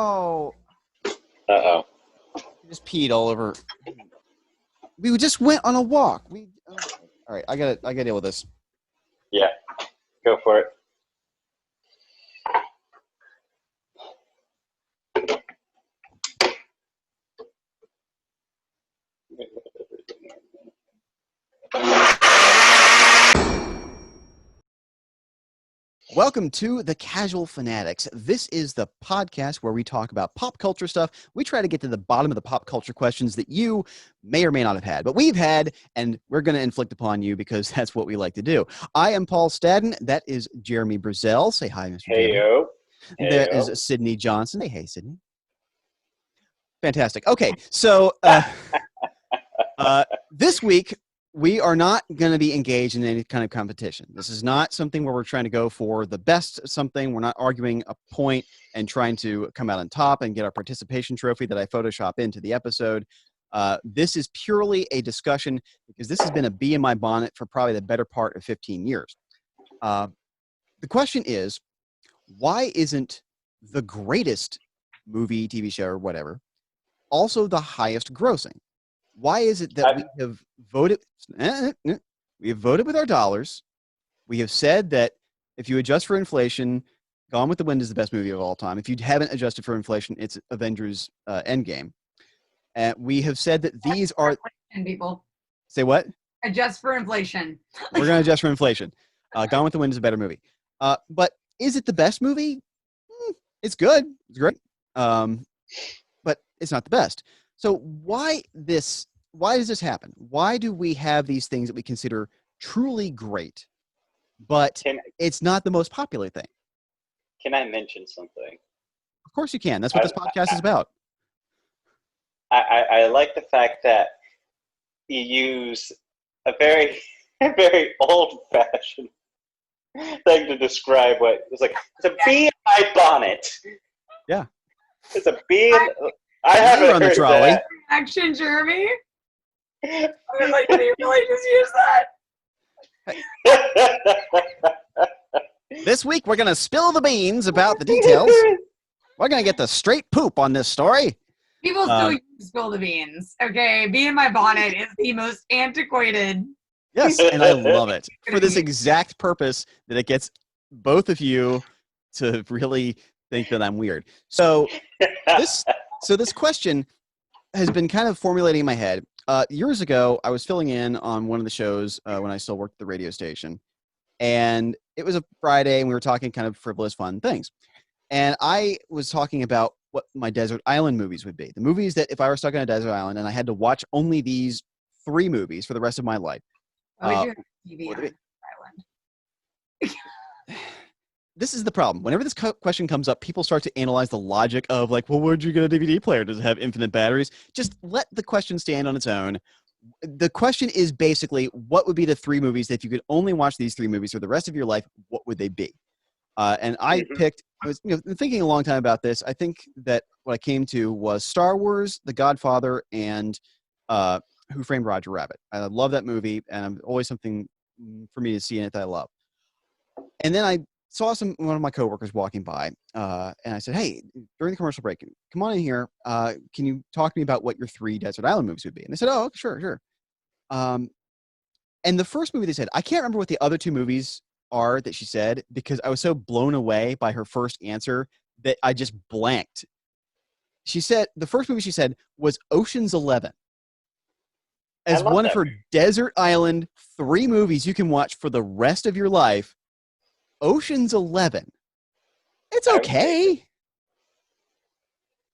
Oh, Uh-oh. you just peed all over. We just went on a walk. All right. I gotta deal with this. Yeah, go for it. Welcome to the Casual Fanatics. This is the podcast where we talk about pop culture stuff. We try to get to the bottom of the pop culture questions that you may or may not have had, but we've had, and we're going to inflict upon you because that's what we like to do. I am Paul Stadden. That is Jeremy Brazel. Say hi, Mr. Jeremy. Heyo. There is Sydney Johnson. Hey, Sydney. Fantastic. Okay, so this week, we are not going to be engaged in any kind of competition. This is not something where we're trying to go for the best something. We're not arguing a point and trying to come out on top and get our participation trophy that I Photoshop into the episode. This is purely a discussion because this has been a bee in my bonnet for probably the better part of 15 years. The question is, why isn't the greatest movie, TV show, or whatever also the highest grossing? Why is it that we have voted with our dollars? We have said that if you adjust for inflation, Gone with the Wind is the best movie of all time. If you haven't adjusted for inflation, it's Avengers Endgame. And we have said that these are... People. Say what? Adjust for inflation. We're going to adjust for inflation. Gone with the Wind is a better movie. But is it the best movie? It's good. It's great. But it's not the best. So why does this happen? Why do we have these things that we consider truly great, but it's not the most popular thing? Can I mention something? Of course you can. That's what this podcast is about. I like the fact that you use a very, very old-fashioned thing to describe what it's like. It's a bee in my bonnet. Yeah. It's a bee in... I haven't on the heard trolley. that. Action, Jeremy. I was like, did you really just use that? This week, we're going to spill the beans about the details. We're going to get the straight poop on this story. People still spill the beans. Okay, bee in my bonnet is the most antiquated. Yes, and I love it for this exact purpose that it gets both of you to really think that I'm weird. So this question has been kind of formulating in my head. Years ago, I was filling in on one of the shows when I still worked at the radio station. And it was a Friday, and we were talking kind of frivolous, fun things. And I was talking about what my desert island movies would be. The movies that if I were stuck on a desert island and I had to watch only these 3 movies for the rest of my life. Would you have TV on island? This is the problem. Whenever this question comes up, people start to analyze the logic of like, well, where'd you get a DVD player? Does it have infinite batteries? Just let the question stand on its own. The question is basically, what would be the 3 movies that if you could only watch these 3 movies for the rest of your life, what would they be? And I picked, I was thinking a long time about this. I think that what I came to was Star Wars, The Godfather, and Who Framed Roger Rabbit. I love that movie, and always something for me to see in it that I love. And then I saw one of my coworkers walking by, and I said, hey, during the commercial break, come on in here. Can you talk to me about what your 3 desert island movies would be? And they said, oh, sure. And the first movie they said, I can't remember what the other 2 movies are that she said because I was so blown away by her first answer that I just blanked. She said, the first movie she said was Ocean's 11. As one of her desert island 3 movies you can watch for the rest of your life. Ocean's 11. It's okay.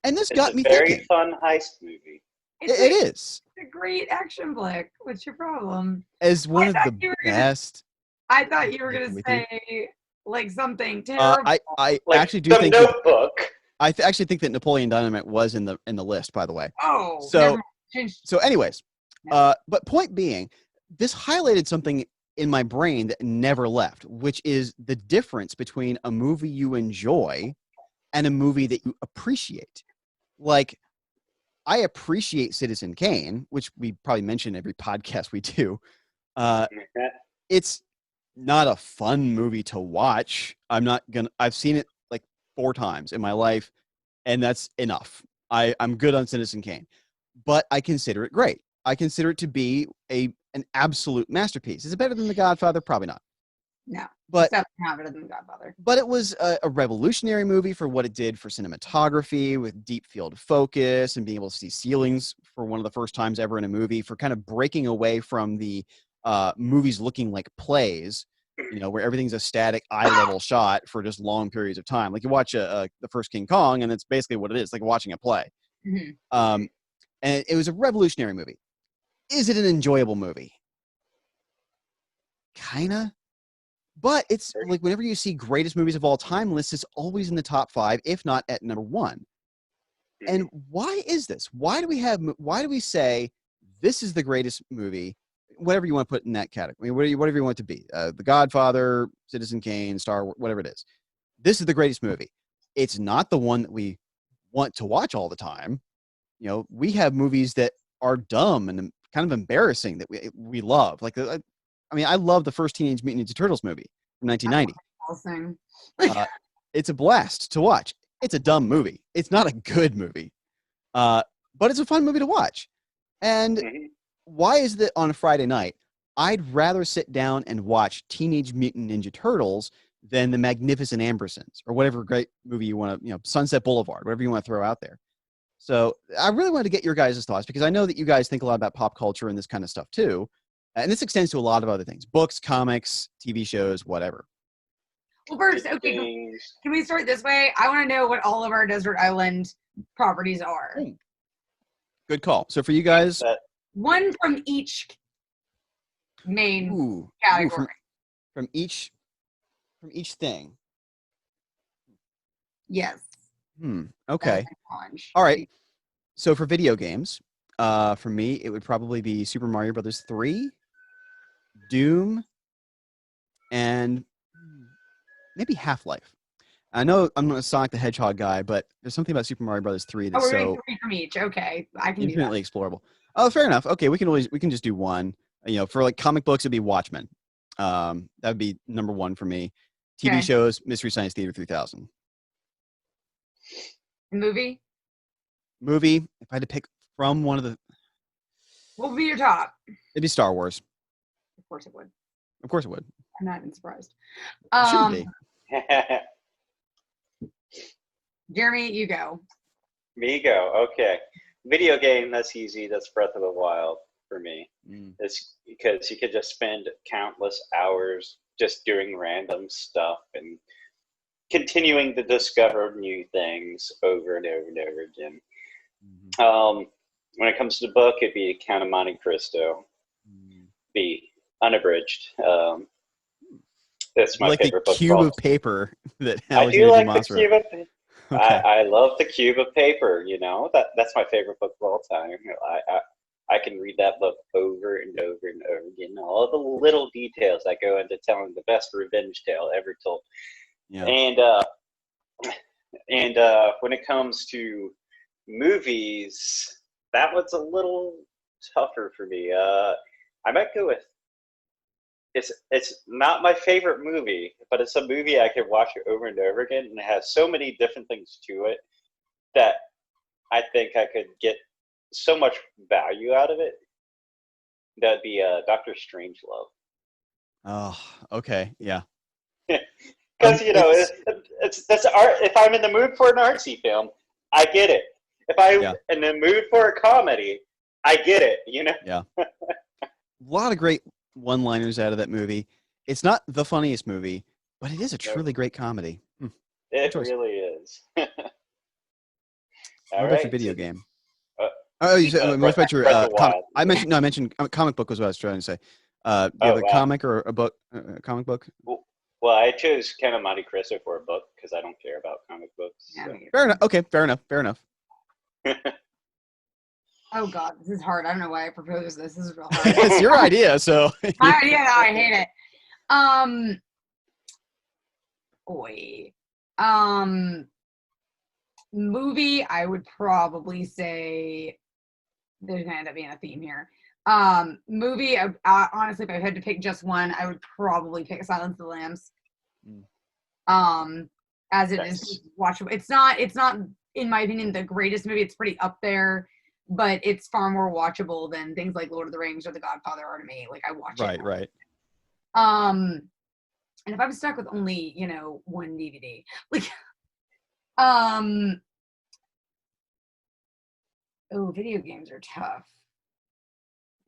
And this got me thinking. It's a very fun heist movie. It is. It's a great action flick. What's your problem? As one of the best. I thought you were going to say like something terrible. I like actually do think Notebook. I actually think that Napoleon Dynamite was in the list, by the way. Oh. So anyways, but point being, this highlighted something in my brain that never left, which is the difference between a movie you enjoy and a movie that you appreciate. Like, I appreciate Citizen Kane, which we probably mention every podcast we do. It's not a fun movie to watch. I've seen it like 4 times in my life. and that's enough. I'm good on Citizen Kane, but I consider it great. I consider it to be an absolute masterpiece. Is it better than The Godfather? Probably not. No, But it's definitely not better than The Godfather. but it was a revolutionary movie for what it did for cinematography, with deep field of focus and being able to see ceilings for one of the first times ever in a movie, for kind of breaking away from the movies looking like plays, where everything's a static eye level shot for just long periods of time. Like you watch the first King Kong, and it's basically what it is, like watching a play. Mm-hmm. And it was a revolutionary movie. Is it an enjoyable movie? Kinda. But it's like whenever you see greatest movies of all time lists, it's always in the top 5, if not at number 1. And why is this? Why do we say this is the greatest movie, whatever you want to put in that category, whatever you want it to be, The Godfather, Citizen Kane, Star Wars, whatever it is. This is the greatest movie. It's not the one that we want to watch all the time. We have movies that are dumb and kind of embarrassing that we love. Like, I love the first Teenage Mutant Ninja Turtles movie from 1990. It's a blast to watch. It's a dumb movie. It's not a good movie, but it's a fun movie to watch. And why is that on a Friday night, I'd rather sit down and watch Teenage Mutant Ninja Turtles than The Magnificent Ambersons or whatever great movie you want to, Sunset Boulevard, whatever you want to throw out there. So I really wanted to get your guys' thoughts, because I know that you guys think a lot about pop culture and this kind of stuff too. And this extends to a lot of other things: books, comics, TV shows, whatever. Well, first, okay, can we start this way? I want to know what all of our desert island properties are. Good call. So for you guys, one from each main category. From each thing. Yes. Okay. All right. So for video games, for me, it would probably be Super Mario Brothers 3, Doom, and maybe Half-Life. I know I'm not a Sonic the Hedgehog guy, but there's something about Super Mario Brothers 3 that's so 3 from each. Okay, I can infinitely do that. explorable. Oh, fair enough. Okay, we can just do one. For like comic books, it'd be Watchmen. That would be number 1 for me. TV shows, Mystery Science Theater 3000. Movie, if I had to pick from one of the... What would be your top? It'd be Star Wars. Of course it would. Of course it would. I'm not even surprised. Shouldn't be. Jeremy, you go. Me go. Okay. Video game, that's easy. That's Breath of the Wild for me. It's because you could just spend countless hours just doing random stuff and continuing to discover new things over and over and over again. When it comes to the book, it'd be Count of Monte Cristo. Be unabridged. That's my like favorite the book. cube of paper that I do like the cube of paper. Okay. I love the cube of paper. That's my favorite book of all time. I can read that book over and over and over again. All the little details that go into telling the best revenge tale ever told. Yeah. And when it comes to movies, that one's a little tougher for me. I might go with it's not my favorite movie, but it's a movie I could watch it over and over again, and it has so many different things to it that I think I could get so much value out of it. That'd be Doctor Strangelove. Oh, okay, yeah. Because that's art. If I'm in the mood for an artsy film, I get it. If I'm in the mood for a comedy, I get it. Yeah. A lot of great one-liners out of that movie. It's not the funniest movie, but it is a truly great comedy. It really is. What about your video game? You said what about your comic? I mentioned comic book was what I was trying to say. Do you have a comic or a book? A comic book? Well, I chose Count of Monte Cristo for a book because I don't care about comic books. Yeah, So. Fair enough. Okay, fair enough. Oh God, this is hard. I don't know why I proposed this. This is real hard. It's your idea, so. My idea. No, I hate it. Movie. I would probably say there's gonna end up being a theme here. Movie. Honestly, if I had to pick just one, I would probably pick Silence of the Lambs. As it is watchable. It's not in my opinion, the greatest movie. It's pretty up there, but it's far more watchable than things like Lord of the Rings or The Godfather are to me. Like I watch it. Right. And if I'm stuck with only, one DVD, like, oh, video games are tough.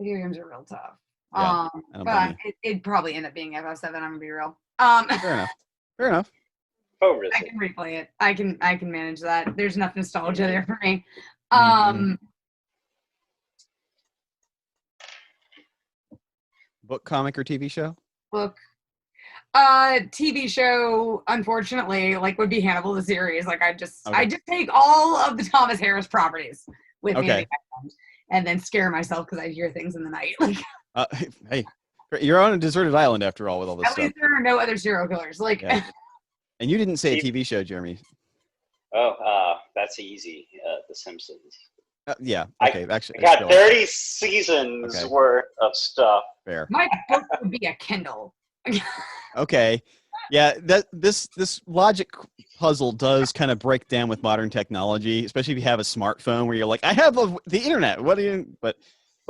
Video games are real tough. Yeah, I don't blame But it'd probably end up being FF7. I'm gonna be real. Fair enough. Oh, I can replay it. I can manage that. There's enough nostalgia there for me. Book, comic, or TV show? Book. TV show, unfortunately, like would be Hannibal the series. Like I just take all of the Thomas Harris properties with me in the background and then scare myself because I hear things in the night. Like, hey, you're on a deserted island after all with all this stuff. At least there are no other serial killers. Like, and you didn't say a TV show, Jeremy. Oh, that's easy. The Simpsons. Yeah. Okay. I got 30 seasons worth of stuff. Fair. My book would be a Kindle. Okay. Yeah. This logic puzzle does kind of break down with modern technology, especially if you have a smartphone where you're like, I have the internet. What do you? But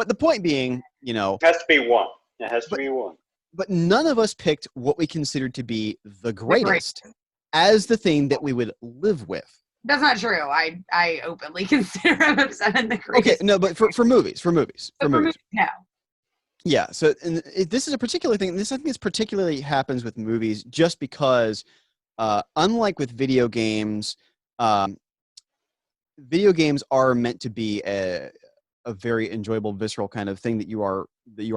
the point being, it has to be one. It has to be one. But none of us picked what we considered to be the greatest as the thing that we would live with. That's not true. I openly consider FF7 the greatest. Okay, no, but for movies. No. Yeah, so this is a particular thing. I think this particularly happens with movies just because, unlike with video games are meant to be a very enjoyable, visceral kind of thing that you are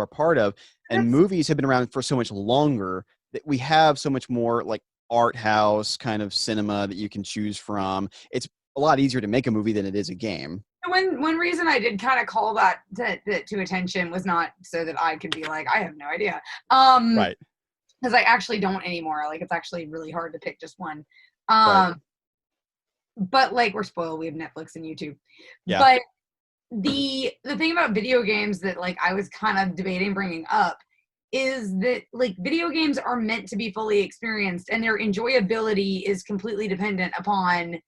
part of. And movies have been around for so much longer that we have so much more like art house kind of cinema that you can choose from. It's a lot easier to make a movie than it is a game. One reason I did kind of call that to attention was not so that I could be like, I have no idea. Right. Because I actually don't anymore. Like it's actually really hard to pick just one. Right. But like we're spoiled. We have Netflix and YouTube. Yeah. But the thing about video games that like I was kind of debating bringing up is that like video games are meant to be fully experienced and their enjoyability is completely dependent upon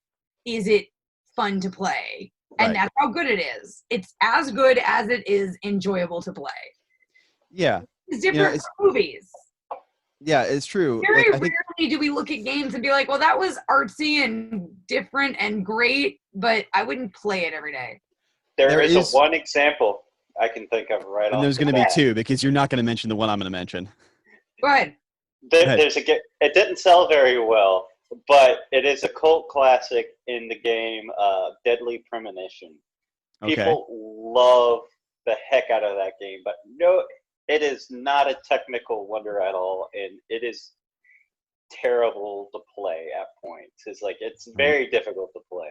is it fun to play. And that's how good it is. It's as good as it is enjoyable to play. Yeah. It's different from movies. Yeah, it's true. Very rarely do we look at games and be like, well, that was artsy and different and great, but I wouldn't play it every day. There is one example I can think of right off. And there's going to be two because you're not going to mention the one I'm going to mention. Go ahead. It didn't sell very well, but it is a cult classic in the game Deadly Premonition. People love the heck out of that game, but no, it is not a technical wonder at all, and it is terrible to play at points. It's very difficult to play.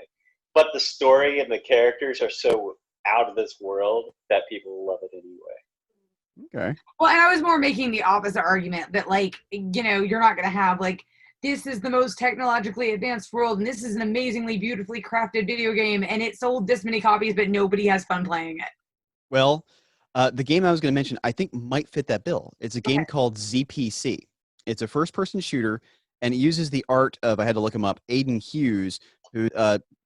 But the story and the characters are so out of this world that people love it anyway. Okay. Well, and I was more making the opposite argument that, like, you're not going to have, like, this is the most technologically advanced world, and this is an amazingly beautifully crafted video game, and it sold this many copies, but nobody has fun playing it. Well, the game I was going to mention, I think might fit that bill. It's a game called ZPC. It's a first-person shooter, and it uses the art of, I had to look him up, Aiden Hughes, who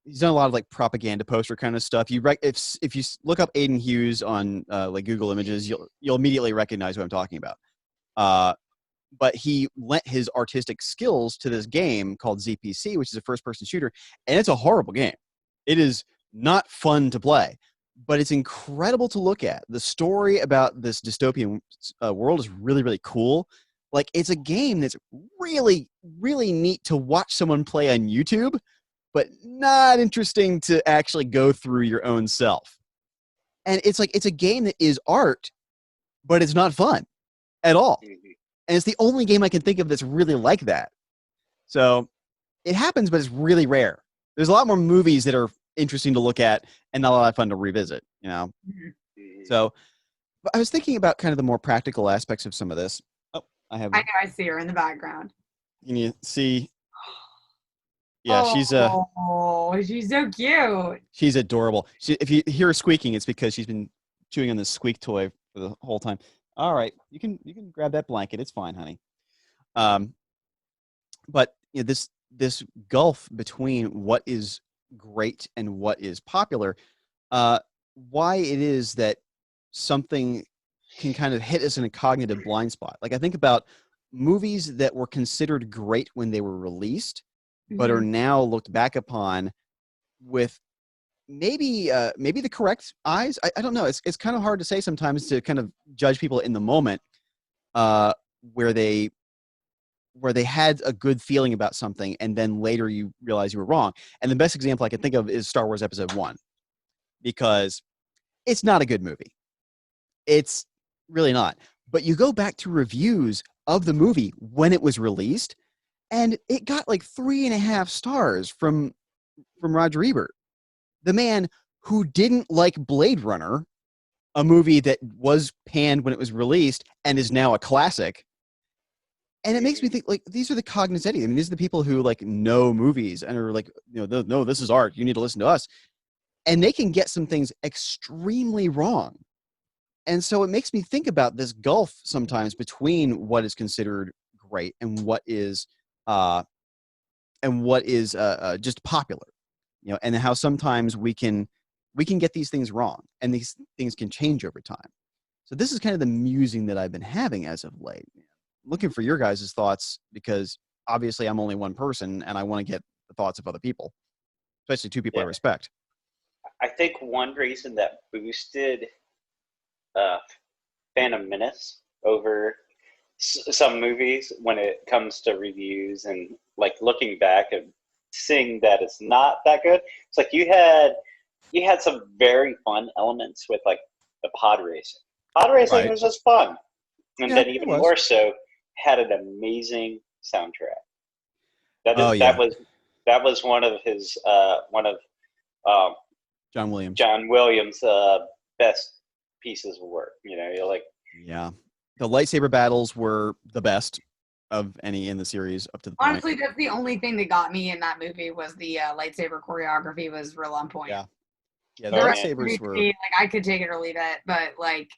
he's done a lot of like propaganda poster kind of stuff. If you look up Aiden Hughes on like Google Images, you'll immediately recognize who I'm talking about. But he lent his artistic skills to this game called ZPC, which is a first-person shooter, and it's a horrible game. It is not fun to play, but it's incredible to look at. The story about this dystopian world is really, really cool. Like, it's a game that's really, really neat to watch someone play on YouTube, but not interesting to actually go through your own self. And it's a game that is art, but it's not fun at all. And it's the only game I can think of that's really like that. So it happens, but it's really rare. There's a lot more movies that are interesting to look at and not a lot of fun to revisit, So I was thinking about kind of the more practical aspects of some of this. Oh, I know I see her in the background. Can you see? Yeah, she's so cute. She's adorable. If you hear her squeaking, it's because she's been chewing on this squeak toy for the whole time. All right, you can grab that blanket. It's fine, honey. But this gulf between what is great and what is popular, why it is that something can kind of hit us in a cognitive blind spot. Like I think about movies that were considered great when they were released, but are Mhm. now looked back upon with maybe the correct eyes. I don't know. It's kind of hard to say sometimes to kind of judge people in the moment uh, where they had a good feeling about something and then later you realize you were wrong. And the best example I can think of is Star Wars Episode 1 because it's not a good movie. It's really not. But you go back to reviews of the movie when it was released, and it got like 3.5 stars from Roger Ebert, the man who didn't like Blade Runner, a movie that was panned when it was released and is now a classic. And it makes me think like these are the cognoscenti. I mean, these are the people who like know movies and are like, no, this is art. You need to listen to us. And they can get some things extremely wrong. And so it makes me think about this gulf sometimes between what is considered great and what is just popular, and how sometimes we can get these things wrong and these things can change over time. So this is kind of the musing that I've been having as of late. Looking for your guys' thoughts because obviously I'm only one person and I want to get the thoughts of other people, especially two people I Yeah. respect. I think one reason that boosted uh, Phantom Menace over some movies when it comes to reviews and like looking back and seeing that it's not that good. It's like you had some very fun elements with like the pod racing. Pod racing Right. was just fun, and Yeah, then it even was. more so had an amazing soundtrack. Oh yeah, That was one of um, John Williams. John Williams' best pieces of work. You know, you're like, Yeah, the lightsaber battles were the best of any in the series up to the point. Honestly, that's the only thing that got me in that movie was the lightsaber choreography was real on point. Yeah, yeah, the The oh rest man, of the lightsabers were. movie, like I could take it or leave it, but like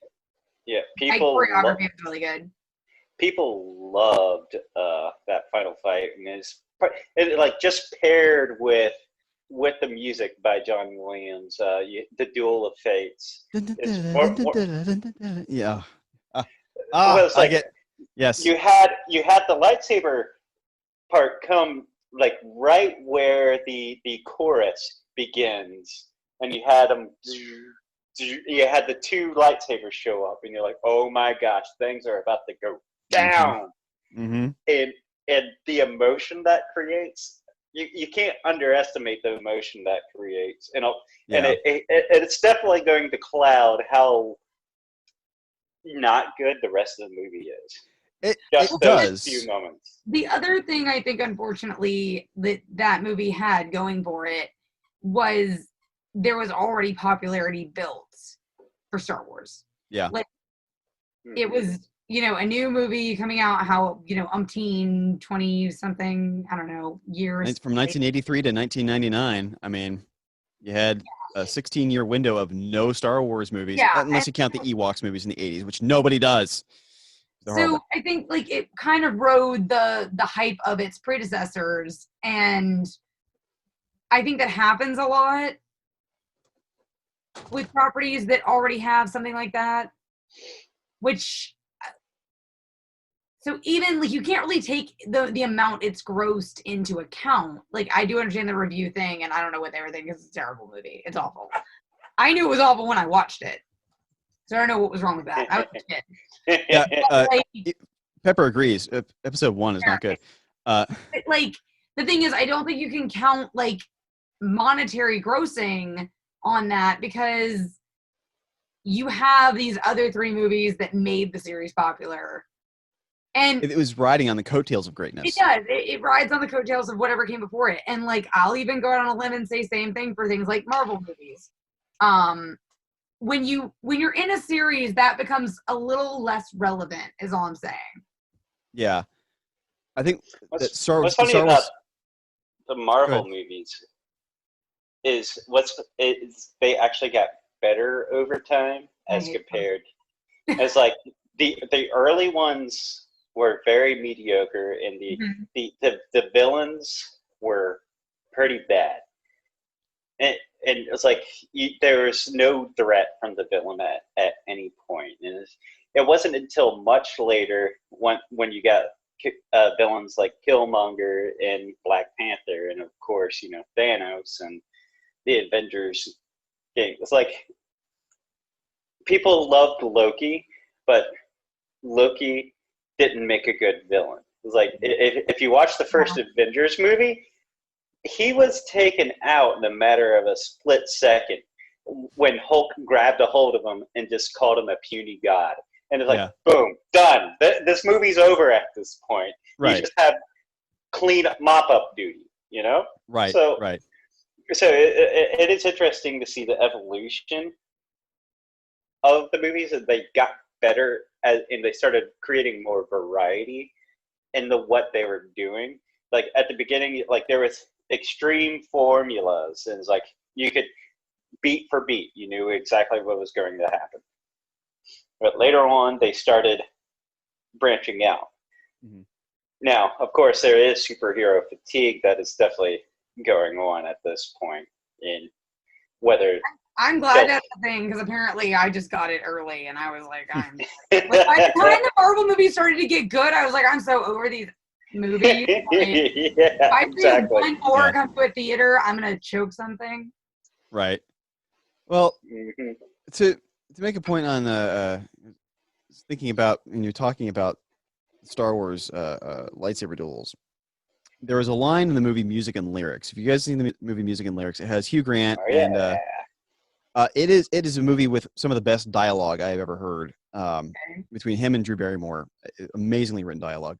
yeah, choreography was really good. people loved that final fight, and it like just paired with the music by John Williams, the Duel of Fates is Yeah. well, it's I like get. Yes. you had the lightsaber part come like right where the chorus begins, and you had them. You had the two lightsabers show up, and you're like, "Oh my gosh, things are about to go Mm-hmm. down!" Mm-hmm. And the emotion that creates, you can't underestimate the emotion that creates, and Yeah. it's definitely going to cloud how not good the rest of the movie is. It Just those few does. moments. The other thing I think, unfortunately, that movie had going for it was there was already popularity built for Star Wars. Yeah. Like it was, a new movie coming out, how, umpteen, 20 something, I don't know, years. From 1983 to 1999. I mean, you had a 16-year window of no Star Wars movies, Yeah. unless you count the Ewoks movies in the 80s, which nobody does. They're So horrible. I think like it kind of rode the hype of its predecessors, and I think that happens a lot with properties that already have something like that. Which so even like you can't really take the amount it's grossed into account. Like I do understand the review thing, and I don't know what they were thinking because it's a terrible movie. It's awful. I knew it was awful when I watched it, so I don't know what was wrong with that. I was a kid. Yeah. Like, Pepper agrees. Episode 1 is not good. like the thing is, I don't think you can count like monetary grossing on that because you have these other three movies that made the series popular. And it was riding on the coattails of it greatness. does. It rides on the coattails of whatever came before it. And like I'll even go out on a limb and say same thing for things like Marvel movies. When you're in a series, that becomes a little less relevant, is all I'm saying. Yeah. I think that what's funny about the Go Marvel ahead. movies is they actually got better over time as compared. It's like the early ones were very mediocre, and the villains were pretty bad. and it's like there was no threat from the villain at any point, and it wasn't until much later when you got villains like Killmonger and Black Panther, and of course Thanos and the Avengers game. It's like people loved Loki, but Loki didn't make a good villain. It's like if you watch the first Avengers movie, he was taken out in a matter of a split second when Hulk grabbed a hold of him and just called him a puny god. And it's like, boom, done. This movie's over at this point. Right. You just have clean mop up duty, Right. So, right. So it is interesting to see the evolution of the movies, and they got better and they started creating more variety in what they were doing. Like at the beginning, like there was extreme formulas, and it's like you could beat for beat, you knew exactly what was going to happen. But later on, they started branching out. Mm-hmm. Now, of course, there is superhero fatigue that is definitely going on at this point. In whether I'm glad that's the thing, because apparently I just got it early, and I was like, by the time the Marvel movies started to get good, I was like, I'm so over these movies. Like, if I see one more come to a theater, I'm gonna choke something. Right. Well, to make a point on thinking about when you're talking about Star Wars lightsaber duels, there was a line in the movie Music and Lyrics. If you guys seen the movie Music and Lyrics, it has Hugh Grant and it is a movie with some of the best dialogue I've ever heard between him and Drew Barrymore. Amazingly written dialogue.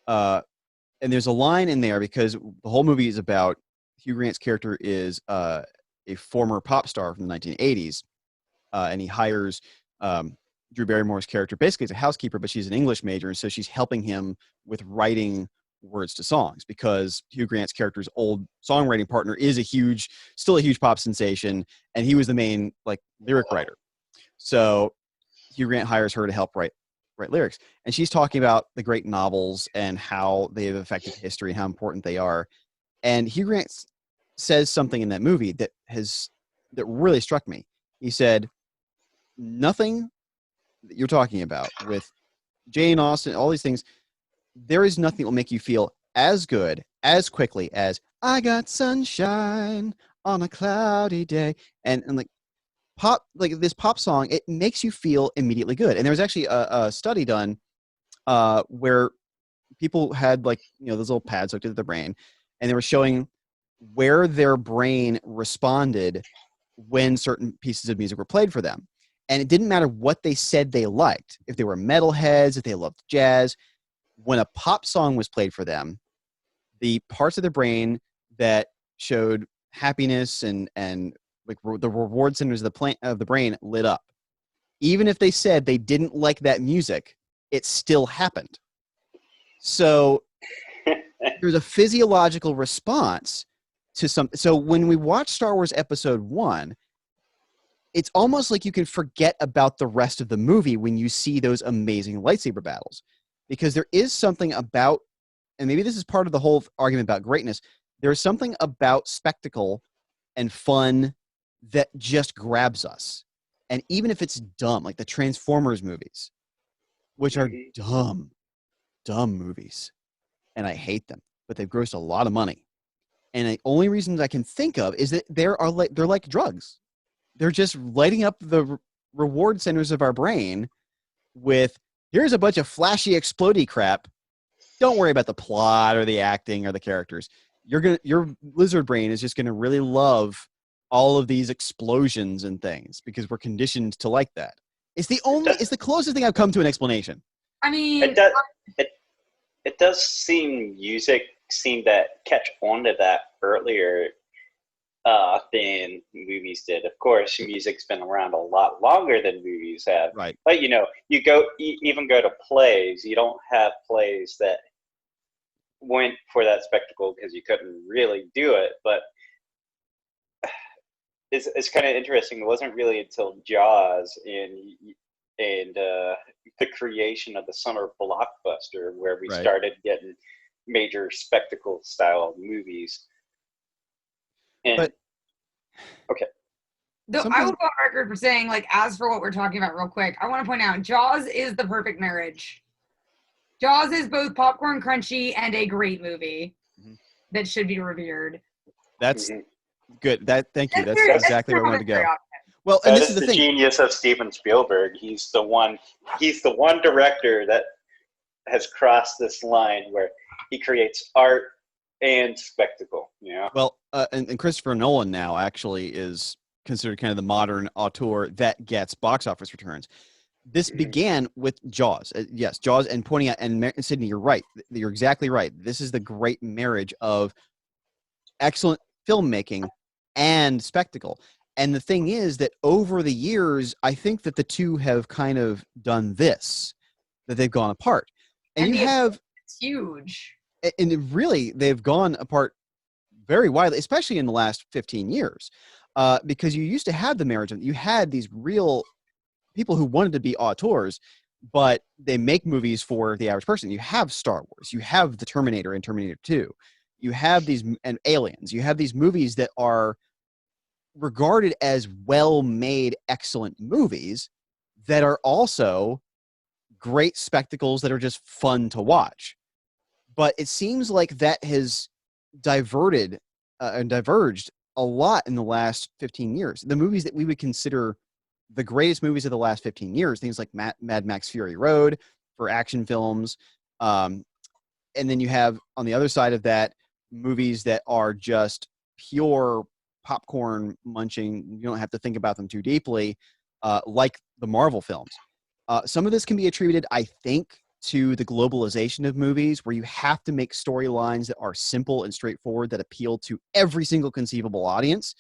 And there's a line in there because the whole movie is about Hugh Grant's character is a former pop star from the 1980s, and he hires Drew Barrymore's character basically as a housekeeper, but she's an English major, and so she's helping him with writing words to songs because Hugh Grant's character's old songwriting partner is still a huge pop sensation, and he was the main lyric writer. So Hugh Grant hires her to help write lyrics, and she's talking about the great novels and how they've affected history and how important they are. And Hugh Grant says something in that movie that really struck me. He said, nothing that you're talking about with Jane Austen, all these things, there is nothing that will make you feel as good as quickly as I got sunshine on a cloudy day. And this pop song, it makes you feel immediately good. And there was actually a study done where people had those little pads hooked into their brain, and they were showing where their brain responded when certain pieces of music were played for them. And it didn't matter what they said they liked. If they were metalheads, if they loved jazz, when a pop song was played for them, the parts of their brain that showed happiness and the reward centers of the brain lit up. Even if they said they didn't like that music, it still happened. So there's a physiological response to so when we watch Star Wars Episode 1, it's almost like you can forget about the rest of the movie when you see those amazing lightsaber battles, because there is something about, and maybe this is part of the whole argument about greatness, there's something about spectacle and fun that just grabs us. And even if it's dumb, like the Transformers movies, which are dumb movies, and I hate them, but they've grossed a lot of money. And the only reasons I can think of is that they're like drugs. They're just lighting up the reward centers of our brain with, here's a bunch of flashy, explodey crap. Don't worry about the plot or the acting or the characters. Your lizard brain is just gonna really love all of these explosions and things because we're conditioned to like that. It's the closest thing I've come to an explanation. I mean, it does seem music seemed to catch on to that earlier than movies did. Of course, music's been around a lot longer than movies have. Right. But you even go to plays. You don't have plays that went for that spectacle because you couldn't really do it. But it's kind of interesting. It wasn't really until Jaws and the creation of the summer blockbuster where we started getting major spectacle style movies. And Okay. Though I will go on record for saying, like, as for what we're talking about real quick, I want to point out Jaws is the perfect marriage. Jaws is both popcorn crunchy and a great movie that should be revered. That's good. Thank you. That's That's exactly where I wanted to go. Well, that and this is is the thing. Genius of Steven Spielberg. He's the one director that has crossed this line where he creates art and spectacle. Well, and Christopher Nolan now actually is considered kind of the modern auteur that gets box office returns. This began with Jaws. Yes, Jaws, and pointing out, and Sydney, you're right. You're exactly right. This is the great marriage of excellent filmmaking and spectacle. And the thing is that over the years, I think that the two have kind of done this, that they've gone apart. And you have, it's huge. And really, they've gone apart very widely, especially in the last 15 years, because you used to have the marriage. You had these real people who wanted to be auteurs, but they make movies for the average person. You have Star Wars, you have the Terminator and Terminator 2, you have these, and Aliens, you have these movies that are regarded as well-made, excellent movies that are also great spectacles that are just fun to watch. But it seems like that has diverted and diverged a lot in the last 15 years. The movies that we would consider the greatest movies of the last 15 years, things like Mad Max Fury Road for action films. And then you have on the other side of that, movies that are just pure popcorn munching. You don't have to think about them too deeply, like the Marvel films. Some of this can be attributed, I think, to the globalization of movies, where you have to make storylines that are simple and straightforward that appeal to every single conceivable audience,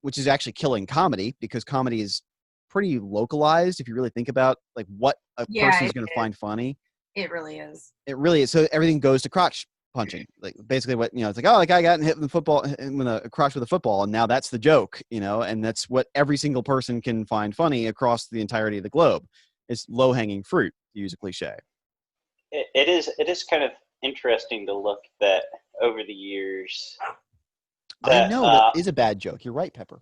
which is actually killing comedy, because comedy is pretty localized if you really think about like what a person is going to find funny. It really is. It really is. So everything goes to crotch punching. Like basically what, it's like, oh, the guy got hit in the football with a crotch with a football, and now that's the joke, and that's what every single person can find funny across the entirety of the globe. It's low-hanging fruit, to use a cliche. It is kind of interesting to look that over the years. I know that is a bad joke. You're right, Pepper.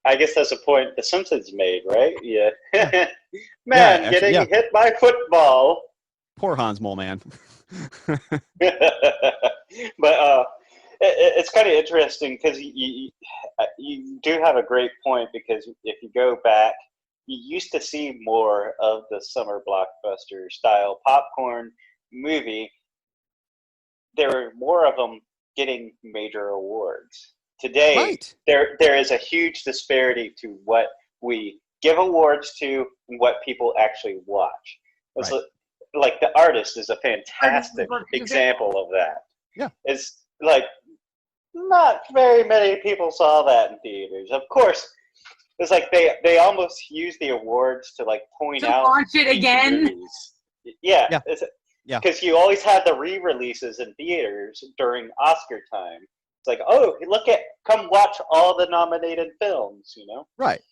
I guess that's a point The Simpsons made, right? Yeah. Man, actually, getting hit by football. Poor Hans Mole Man. But it's kind of interesting because you do have a great point, because if you go back, you used to see more of the summer blockbuster style popcorn movie. There were more of them getting major awards. Today, right. there is a huge disparity to what we give awards to and what people actually watch. Right. Like The Artist is a fantastic example of that. Yeah. It's like not very many people saw that in theaters. Of course, it's like they almost use the awards to like point out launch it again. Movies. Yeah. Because you always had the re-releases in theaters during Oscar time. It's like, oh, come watch all the nominated films, Right.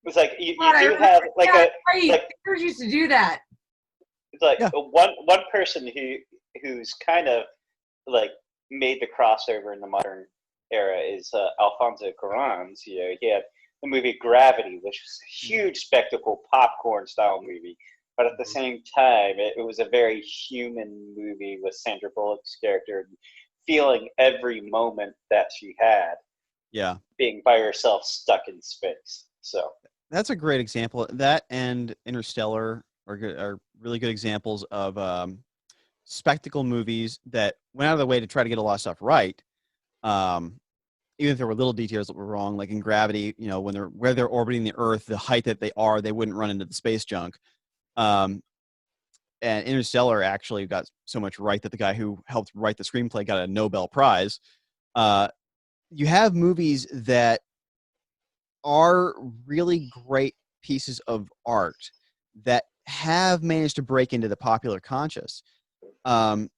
It's like you do have like theaters used to do that. It's like one person who's kind of like made the crossover in the modern era is Alfonso Cuarón. He had the movie Gravity, which was a huge spectacle popcorn style movie. But at the same time, it was a very human movie with Sandra Bullock's character feeling every moment that she had. Yeah. Being by herself stuck in space. So that's a great example. That and Interstellar are really good examples of spectacle movies that went out of the way to try to get a lot of stuff right. Even if there were little details that were wrong, like in Gravity, where they're orbiting the Earth, the height that they are, they wouldn't run into the space junk. And Interstellar actually got so much right that the guy who helped write the screenplay got a Nobel Prize. You have movies that are really great pieces of art that have managed to break into the popular conscious. And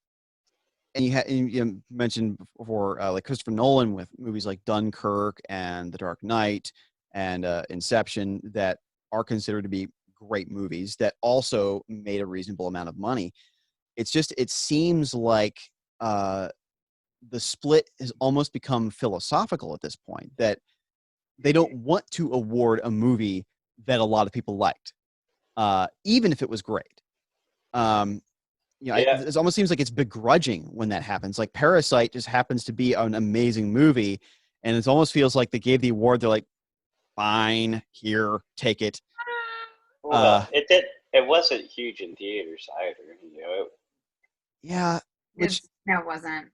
you mentioned before, like Christopher Nolan with movies like Dunkirk and The Dark Knight and Inception, that are considered to be great movies that also made a reasonable amount of money. It seems like the split has almost become philosophical at this point, that they don't want to award a movie that a lot of people liked, even if it was great. Yeah. It almost seems like it's begrudging when that happens. Like Parasite just happens to be an amazing movie, and it almost feels like they gave the award. They're like, fine, here, take it. Well, it did. It wasn't huge in theaters either. Yeah, which No, it wasn't.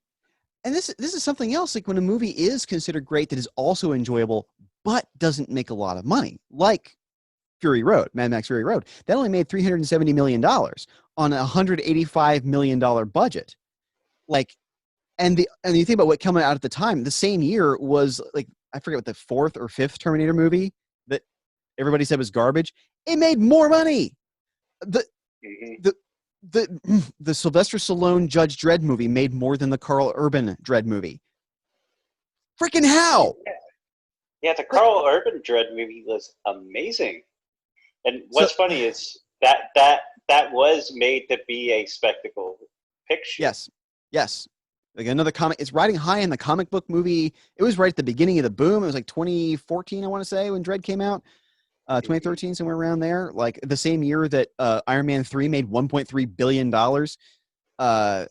and this is something else. Like when a movie is considered great, that is also enjoyable, but doesn't make a lot of money, like Fury Road, Mad Max Fury Road. That only made $370 million on a $185 million budget. Like, and you think about what coming out at the time, the same year was like, I forget what the fourth or fifth Terminator movie that everybody said was garbage. It made more money. The Sylvester Stallone Judge Dredd movie made more than the Carl Urban Dredd movie. Freaking how? Yeah, the Carl Urban Dredd movie was amazing. And what's funny is that was made to be a spectacle picture. Yes. Like another comic, it's riding high in the comic book movie. It was right at the beginning of the boom. It was like 2014, I want to say, when Dredd came out. 2013, somewhere around there. Like the same year that Iron Man 3 made $1.3 billion.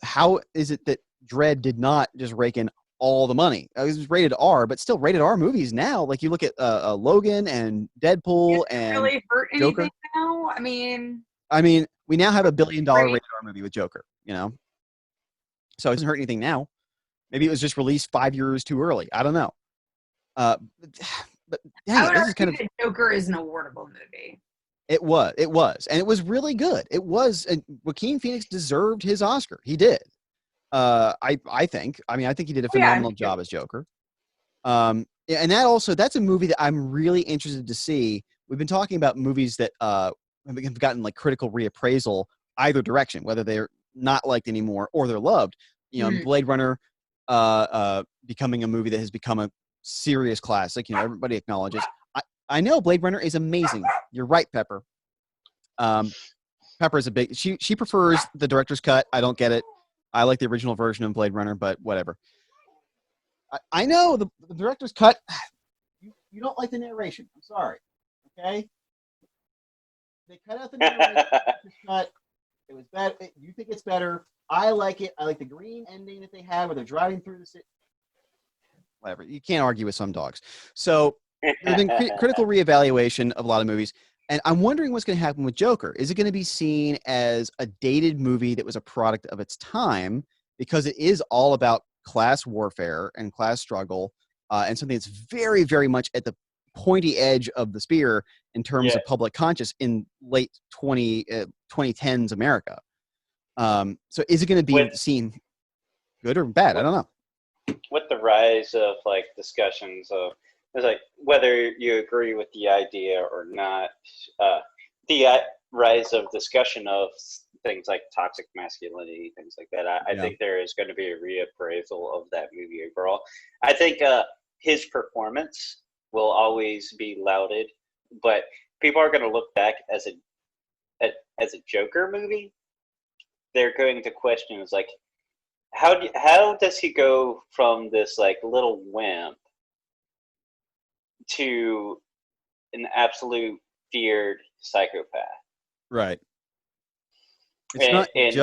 How is it that Dredd did not just rake in all the money? It was rated R, but still rated R movies now. Like you look at Logan and Deadpool and really hurt Joker. anything now? I mean, we now have $1 billion rated R movie with Joker, So it doesn't hurt anything now. Maybe it was just released 5 years too early. I don't know. But dang it, this is kind of Joker is an awardable movie. It was, and it was really good. It was, and Joaquin Phoenix deserved his Oscar. He did. I think. I think he did a phenomenal job as Joker. And that's a movie that I'm really interested to see. We've been talking about movies that have gotten like critical reappraisal either direction, whether they're not liked anymore or they're loved. Blade Runner becoming a movie that has become a serious classic. Everybody acknowledges. I know Blade Runner is amazing. You're right, Pepper. Pepper is a big. She prefers the director's cut. I don't get it. I like the original version of Blade Runner, but whatever. I know the director's cut. You don't like the narration. I'm sorry. Okay. They cut out the narration. Cut. It was bad. You think it's better. I like it. I like the green ending that they had where they're driving through the city. Whatever. You can't argue with some dogs. So there's been critical reevaluation of a lot of movies. And I'm wondering what's going to happen with Joker. Is it going to be seen as a dated movie that was a product of its time because it is all about class warfare and class struggle and something that's very, very much at the pointy edge of the spear in terms of public conscious in late 2010s America. So is it going to be seen good or bad? I don't know. With the rise of like discussions of it's like whether you agree with the idea or not, the rise of discussion of things like toxic masculinity, things like that. I think there is going to be a reappraisal of that movie overall. I think his performance will always be lauded, but people are going to look back as a Joker movie. They're going to question is like, how does he go from this like little wimp to an absolute feared psychopath? Right. It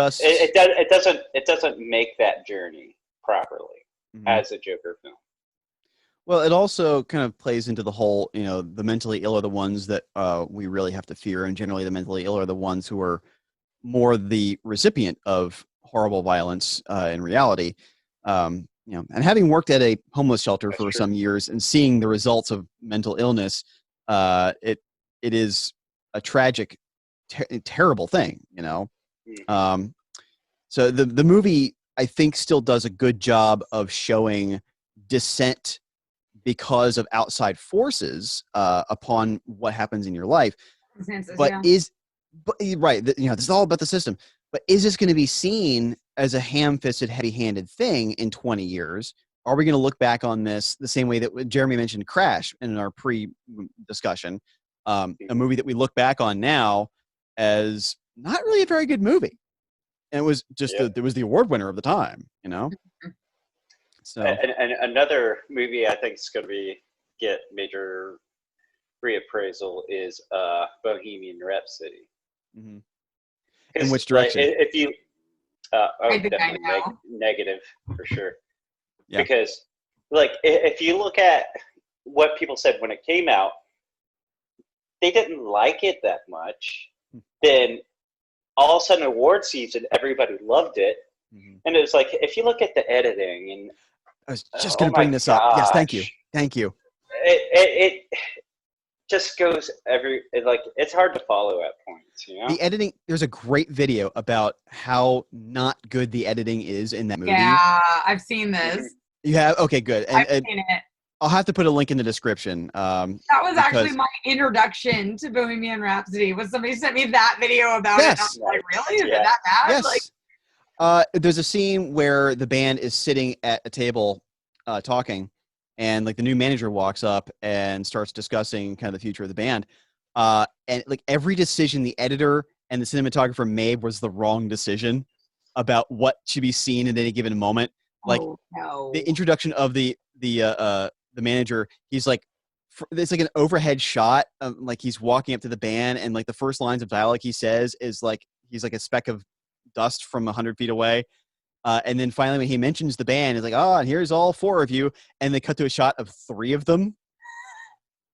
doesn't make that journey properly as a Joker film. Well, it also kind of plays into the whole, the mentally ill are the ones that we really have to fear, and generally the mentally ill are the ones who are more the recipient of horrible violence in reality. And having worked at a homeless shelter for some years and seeing the results of mental illness, it is a tragic, terrible thing, So the movie, I think, still does a good job of showing dissent because of outside forces upon what happens in your life. But right, this is all about the system. But is this going to be seen as a ham-fisted, heavy-handed thing in 20 years? Are we going to look back on this the same way that Jeremy mentioned Crash in our pre-discussion, a movie that we look back on now as not really a very good movie? And it was just it was the award winner of the time, So And another movie I think is going to get major reappraisal is Bohemian Rhapsody. mhm. In Because which like direction? if you I think I definitely know. negative for sure. Yeah. Because like if you look at what people said when it came out, they didn't like it that much. Hmm. Then all of a sudden, award season, everybody loved it. Mhm. And it's like if you look at the editing and I was just going oh to bring my this up. Yes, thank you. gosh, Thank you. it just goes like it's hard to follow at points, you know. The editing, there's a great video about how not good the editing is in that movie. Yeah, I've seen Mhm. this. You have? Okay, good. I've And seen it. I'll have to put a link in the description. That was actually because my introduction to Bohemian Rhapsody. Was somebody sent me that video about it? And I was yes, like, really? Is it Yeah. that bad? Like, yes. There's a scene where the band is sitting at a table talking, and like the new manager walks up and starts discussing kind of the future of the band. And like every decision the editor and the cinematographer made was the wrong decision about what should be seen at any given moment. Like oh no. the introduction of the manager, he's like, it's like an overhead shot, like he's walking up to the band, and like the first lines of dialogue he says is like he's like a speck of dust from 100 feet away. And then finally, when he mentions the band, he's like, "Oh, and here's all four of you," and they cut to a shot of three of them,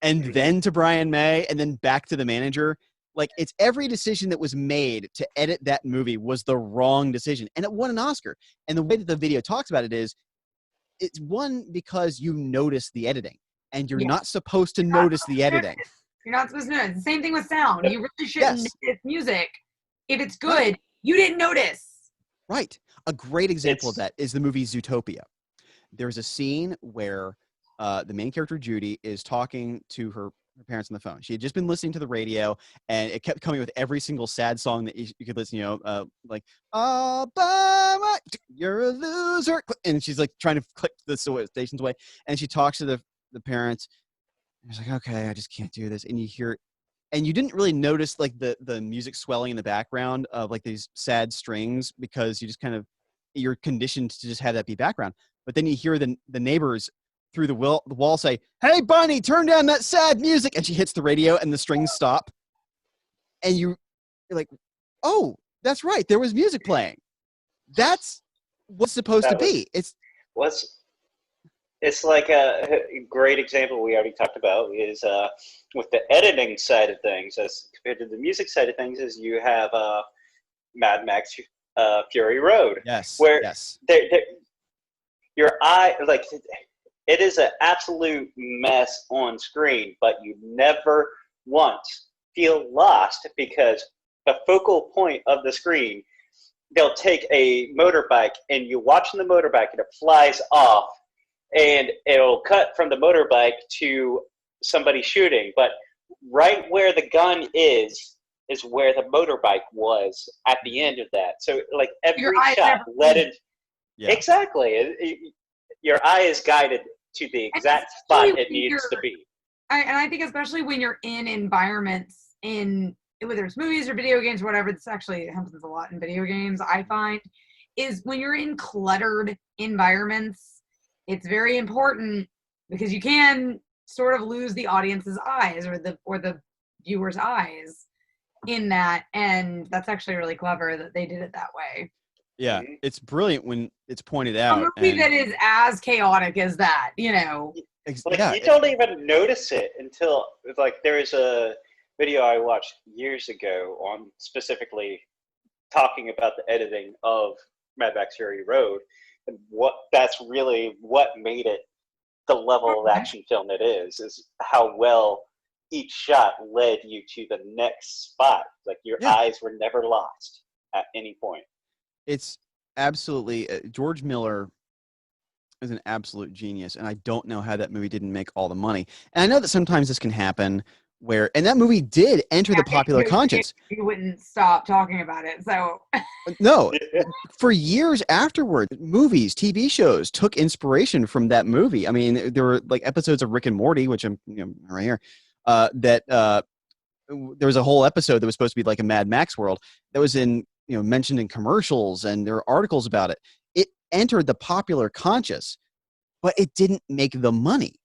and then to Brian May, and then back to the manager. Like it's every decision that was made to edit that movie was the wrong decision, and it won an Oscar. And the way that the video talks about it is, it's won because you notice the editing, and you're Yeah. not supposed to You're not notice supposed the to editing. You're not supposed to know. It's the same thing with sound. You really shouldn't Yes. notice music. If it's good, Right. you didn't notice. Right. A great example of It's that is the movie Zootopia. There's a scene where the main character, Judy, is talking to her parents on the phone. She had just been listening to the radio, and it kept coming with every single sad song that you could listen, like, "All by my, you're a loser." And she's like trying to click the stations away. And she talks to the parents. And she's like, "Okay, I just can't do this." And you hear, and you didn't really notice like the music swelling in the background of like these sad strings, because you just kind of, you're conditioned to just have that be background. But then you hear the neighbors through the wall say, "Hey Bunny, turn down that sad music," and she hits the radio and the strings stop, and you're like, "Oh, that's right, there was music playing." That's what's supposed to that be. It's was it's like a great example we already talked about is with the editing side of things as compared to the music side of things is you have Mad Max Fury Road, yes, where yes, your eye like it is an absolute mess on screen, but you never once feel lost because the focal point of the screen, they'll take a motorbike and you watch the motorbike and it flies off and it'll cut from the motorbike to somebody shooting, but right where the gun is where the motorbike was at the end of that. So like Your every eyes shot never led leave. it yeah. exactly. Your eye is guided to the exact especially spot it when needs to you're- be. And I think especially when you're in environments whether it's movies or video games or whatever, this actually happens a lot in video games, I find, is when you're in cluttered environments, it's very important because you can sort of lose the audience's eyes or the viewer's eyes in that, and that's actually really clever that they did it that way. Yeah, Mhm. it's brilliant when it's pointed A out. movie And that is as chaotic as that, Like yeah, you don't even notice it until like there is a video I watched years ago on specifically talking about the editing of Mad Max Fury Road and that's really what made it the level of action film it is how well each shot led you to the next spot. Like your Yeah. eyes were never lost at any point. it's absolutely George Miller is an absolute genius, and I don't know how that movie didn't make all the money. And I know that sometimes this can happen where, and that movie did enter the popular conscience. You wouldn't stop talking about it. So No, for years afterward, movies, TV shows took inspiration from that movie. I mean, there were like episodes of Rick and Morty, which I'm right here, that there was a whole episode that was supposed to be like a Mad Max world that was mentioned in commercials, and there are articles about it. It entered the popular conscious but it didn't make the money.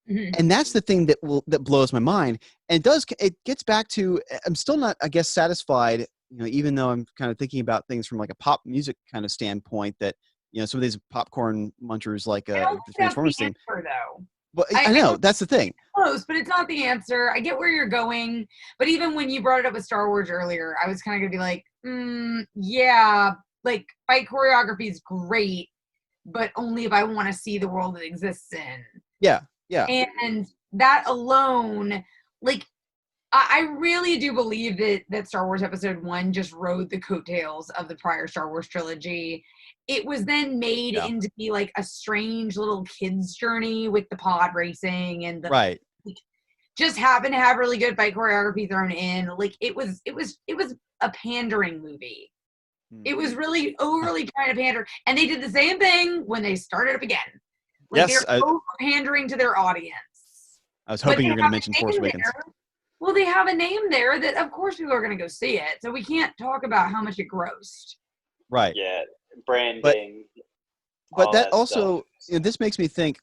Mhm. And that's the thing that blows my mind. And it gets back to, I'm still not, I guess, satisfied, even though I'm kind of thinking about things from like a pop music kind of standpoint, that some of these popcorn munchers like I don't the think that's Transformers the thing. answer, though. But I I know don't that's the thing. close, but it's not the answer. I get where you're going, but even when you brought it up with Star Wars earlier, I was kind of gonna be like, yeah, like fight choreography is great, but only if I want to see the world it exists in. Yeah, yeah, And that alone, like, I really do believe that Star Wars Episode 1 just rode the coattails of the prior Star Wars trilogy. It was then made yeah. into be like a strange little kid's journey with the pod racing and the Right. just happened to have really good fight choreography thrown in. Like it was a pandering movie. It was really overly trying to pander. And they did the same thing when they started up again. Like Yes, they're over pandering to their audience. I was But hoping they you were going to have mention a Force name Awakens. there. Well, they have a name there that of course people are going to go see it. So we can't talk about how much it grossed. Right. Yeah, branding. But all that stuff. also, this makes me think,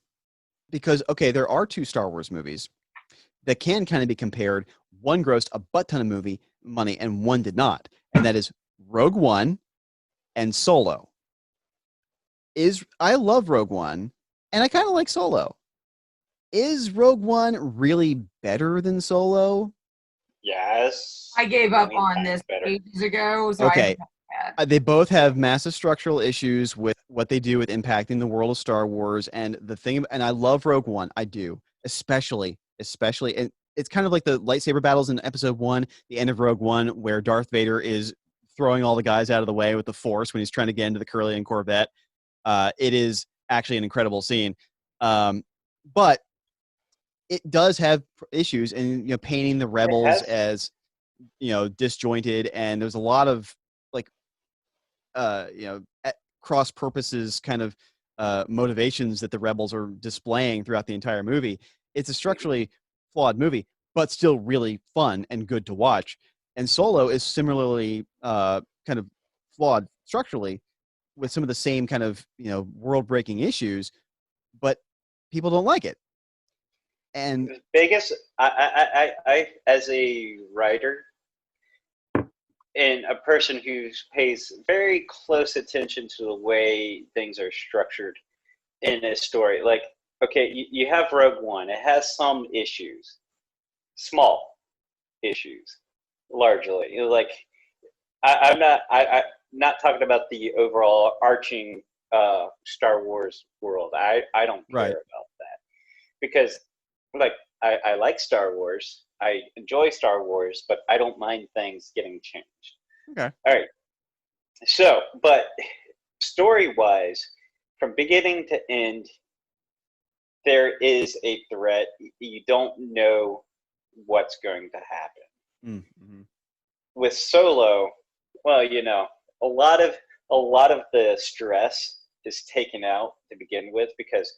because, okay, there are 2 Star Wars movies that can kind of be compared. One grossed a butt ton of money and one did not. And that is Rogue One and Solo. I love Rogue One and I kind of like Solo. Is Rogue One really better than Solo? Yes. I gave up million on times this better. ages ago. So Okay. I They both have massive structural issues with what they do with impacting the world of Star Wars. And and I love Rogue One. I do, especially, and it's kind of like the lightsaber battles in Episode 1, the end of Rogue One, where Darth Vader is throwing all the guys out of the way with the Force when he's trying to get into the Curlian Corvette. It is actually an incredible scene, but it does have issues, and painting the It rebels has as disjointed, and there's a lot of like cross purposes kind of motivations that the rebels are displaying throughout the entire movie. It's a structurally flawed movie, but still really fun and good to watch. And Solo is similarly kind of flawed structurally with some of the same kind of world breaking issues, but people don't like it. And the biggest. I as a writer and a person who pays very close attention to the way things are structured in a story. Like, okay, you have Rogue One. It has some issues, small issues, largely. Like, I'm not talking about the overall arching Star Wars world. I don't care right, about that because, like, I like Star Wars. I enjoy Star Wars, but I don't mind things getting changed. okay, All right. So, but story-wise, from beginning to end, there is a threat. You don't know what's going to happen. mm-hmm. With Solo, well, a lot of the stress is taken out to begin with because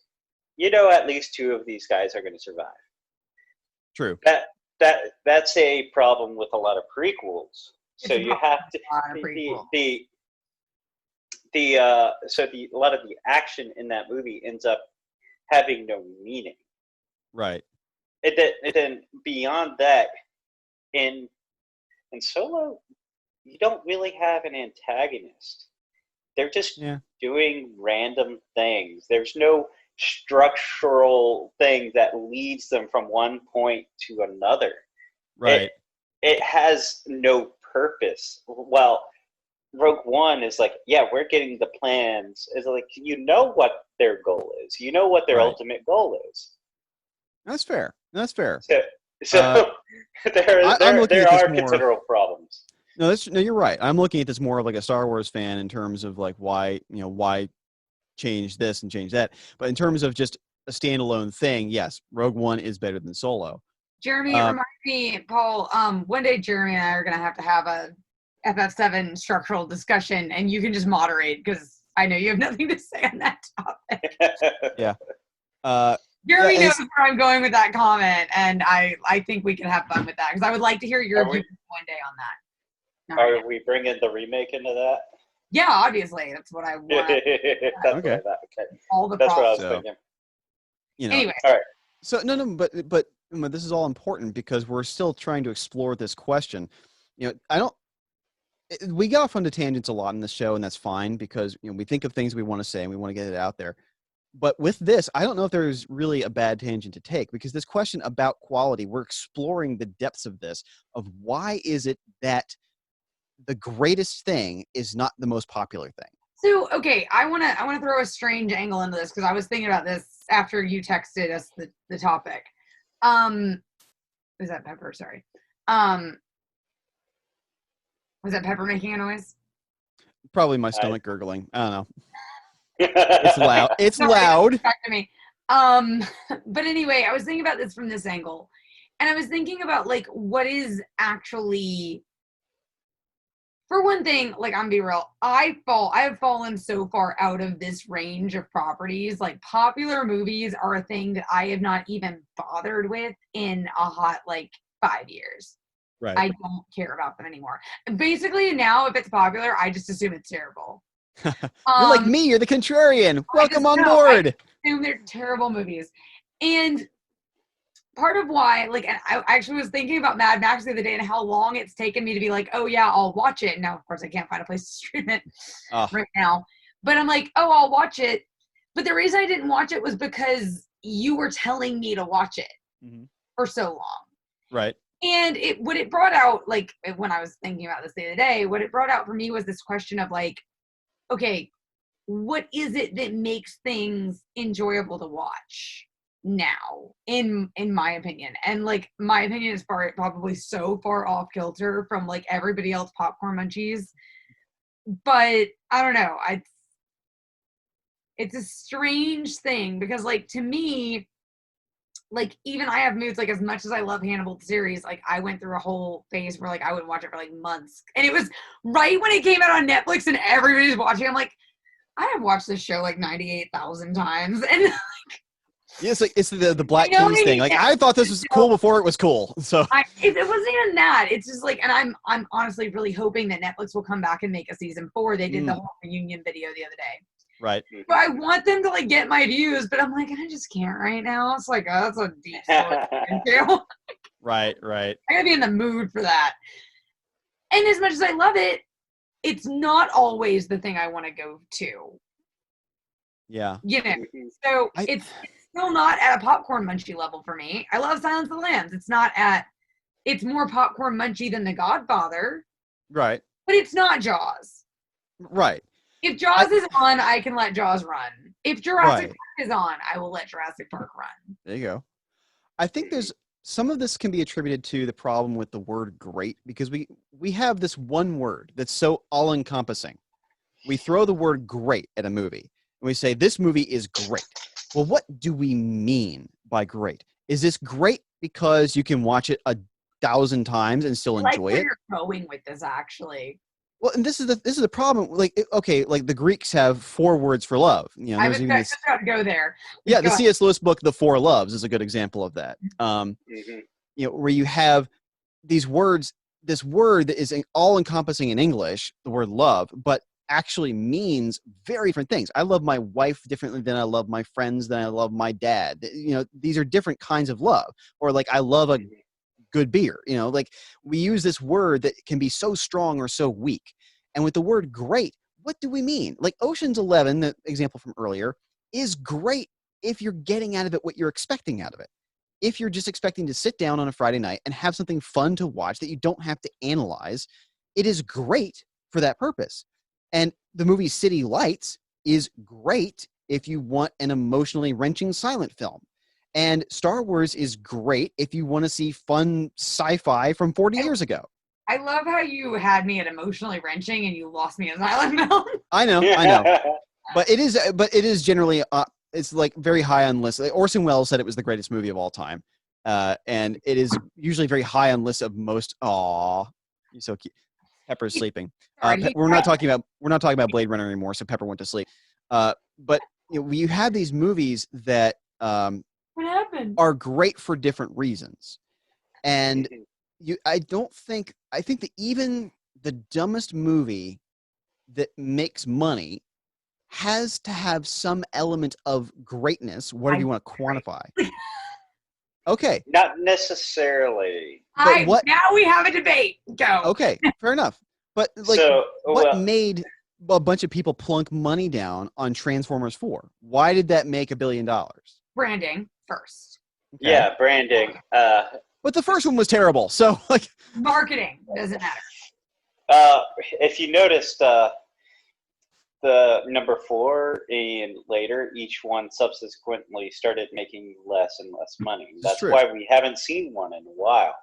at least 2 of these guys are going to survive. True. That's a problem with a lot of prequels. So you have to a lot of the action in that movie ends up having no meaning. Right. And then beyond that, in Solo, you don't really have an antagonist. They're just doing random things. There's no structural thing that leads them from one point to another. Right. It has no purpose. Well, Rogue One is like, yeah, we're getting the plans. It's like, what their goal is. You know what their ultimate goal is. That's fair. That's fair. So there are considerable problems. No, you're right. I'm looking at this more of like a Star Wars fan in terms of like why change this and change that. But in terms of just a standalone thing, yes, Rogue One is better than Solo. Jeremy, it reminds me, Paul, one day Jeremy and I are going to have a FF7 structural discussion, and you can just moderate because I know you have nothing to say on that topic. Yeah. Jeremy knows where I'm going with that comment, and I think we can have fun with that because I would like to hear your views one day on that. Are we bringing the remake into that? Yeah, obviously. That's what I want. Okay. All the That's what I was problems. thinking. You know, Anyway, All right. so no, but this is all important because we're still trying to explore this question. You know, I don't. We get off onto tangents a lot in this show, and that's fine because we think of things we want to say and we want to get it out there. But with this, I don't know if there's really a bad tangent to take because this question about quality, we're exploring the depths of this, of why is it that the greatest thing is not the most popular thing. so okay, I wanna throw a strange angle into this because I was thinking about this after you texted us the topic. Was that Pepper? Sorry. Was that Pepper making a noise? Probably my stomach gurgling. I don't know. It's loud. It's Sorry, loud. back to me. But anyway, I was thinking about this from this angle, and I was thinking about like what is actually, for one thing, like I'm be real, I have fallen so far out of this range of properties. Like popular movies are a thing that I have not even bothered with in a hot like 5 years. Right. I don't care about them anymore. Basically, now if it's popular, I just assume it's terrible. You're like me. You're the contrarian. Welcome on board. I assume they're terrible movies. And part of why, like, and I actually was thinking about Mad Max the other day and how long it's taken me to be like, oh yeah, I'll watch it. Now, of course, I can't find a place to stream it right now. But I'm like, oh, I'll watch it. But the reason I didn't watch it was because you were telling me to watch it for so long. Right. And what it brought out, like when I was thinking about this the other day, what it brought out for me was this question of like, okay, what is it that makes things enjoyable to watch now, in my opinion? And like my opinion is probably so far off kilter from like everybody else popcorn munchies. But I don't know. It's a strange thing because like to me, like even I have moods, like as much as I love Hannibal the series, like I went through a whole phase where like I would watch it for like months, and it was right when it came out on Netflix and everybody's watching. I'm like, I have watched this show like 98,000 times, and like, yeah, it's the Black Keys thing. Like I thought this was cool before it was cool. So it wasn't even that. It's just like, and I'm honestly really hoping that Netflix will come back and make a season 4. They did the whole reunion video the other day. Right. But I want them to like get my views, but I'm like, I just can't right now. It's like, oh, that's a deep story to get into. Right. I gotta be in the mood for that. And as much as I love it, it's not always the thing I want to go to. Yeah. You know, so it's still not at a popcorn munchie level for me. I love Silence of the Lambs. It's more popcorn munchy than The Godfather. Right. But it's not Jaws. Right. If Jaws is on, I can let Jaws run. If Jurassic Park is on, I will let Jurassic Park run. There you go. I think there's some of this can be attributed to the problem with the word great because we have this one word that's so all-encompassing. We throw the word great at a movie and we say this movie is great. Well, what do we mean by great? Is this great because you can watch it 1,000 times and still enjoy where it? You're going with this, actually. Well, and this is the problem. Like, okay, like the Greeks have 4 words for love. You know, I was just about to go there. Yeah, the C.S. Lewis book, The Four Loves, is a good example of that. You know, where you have these words, this word that is all encompassing in English, the word love, but actually means very different things. I love my wife differently than I love my friends, than I love my dad. You know, these are different kinds of love. Or like I love a good beer. You know, like we use this word that can be so strong or so weak. And with the word great, what do we mean? Like Ocean's 11, the example from earlier, is great if you're getting out of it what you're expecting out of it. If you're just expecting to sit down on a Friday night and have something fun to watch that you don't have to analyze, it is great for that purpose. And the movie City Lights is great if you want an emotionally wrenching silent film. And Star Wars is great if you want to see fun sci-fi from 40 years ago. I love how you had me at emotionally wrenching and you lost me at silent film. I know. But it is generally, it's like very high on lists. Like Orson Welles said it was the greatest movie of all time. And it is usually very high on lists of most, you're so cute. Pepper's sleeping. We're not talking about Blade Runner anymore, so Pepper went to sleep. But you know, you have these movies that what happened? Are great for different reasons. And I think that even the dumbest movie that makes money has to have some element of greatness, whatever you want to quantify. Okay. Not necessarily. But what? Now we have a debate. Go. Okay, fair enough. But like, So, what well, made a bunch of people plunk money down on Transformers 4? Why did that make $1 billion? Branding first. Okay. yeah, branding. But the first one was terrible. So like, Marketing doesn't matter. If you noticed, the number 4 and later, each one subsequently started making less and less money. That's true. why we haven't seen one in a while.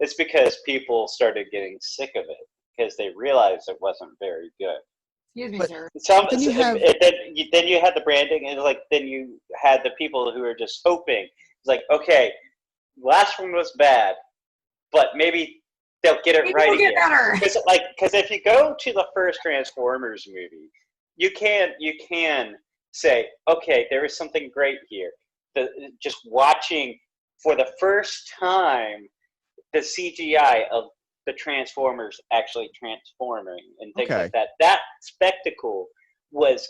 It's because people started getting sick of it because they realized it wasn't very good. Excuse me, But- sir. then you have- Then you had the branding, and like then you had the people who were just hoping. It's like, okay, last one was bad, but maybe they'll get it Maybe right we'll get again. better. Because if you go to the first Transformers movie, you can say, okay, there is something great here. Just watching for the first time the CGI of the Transformers actually transforming and things Okay. like that. That spectacle was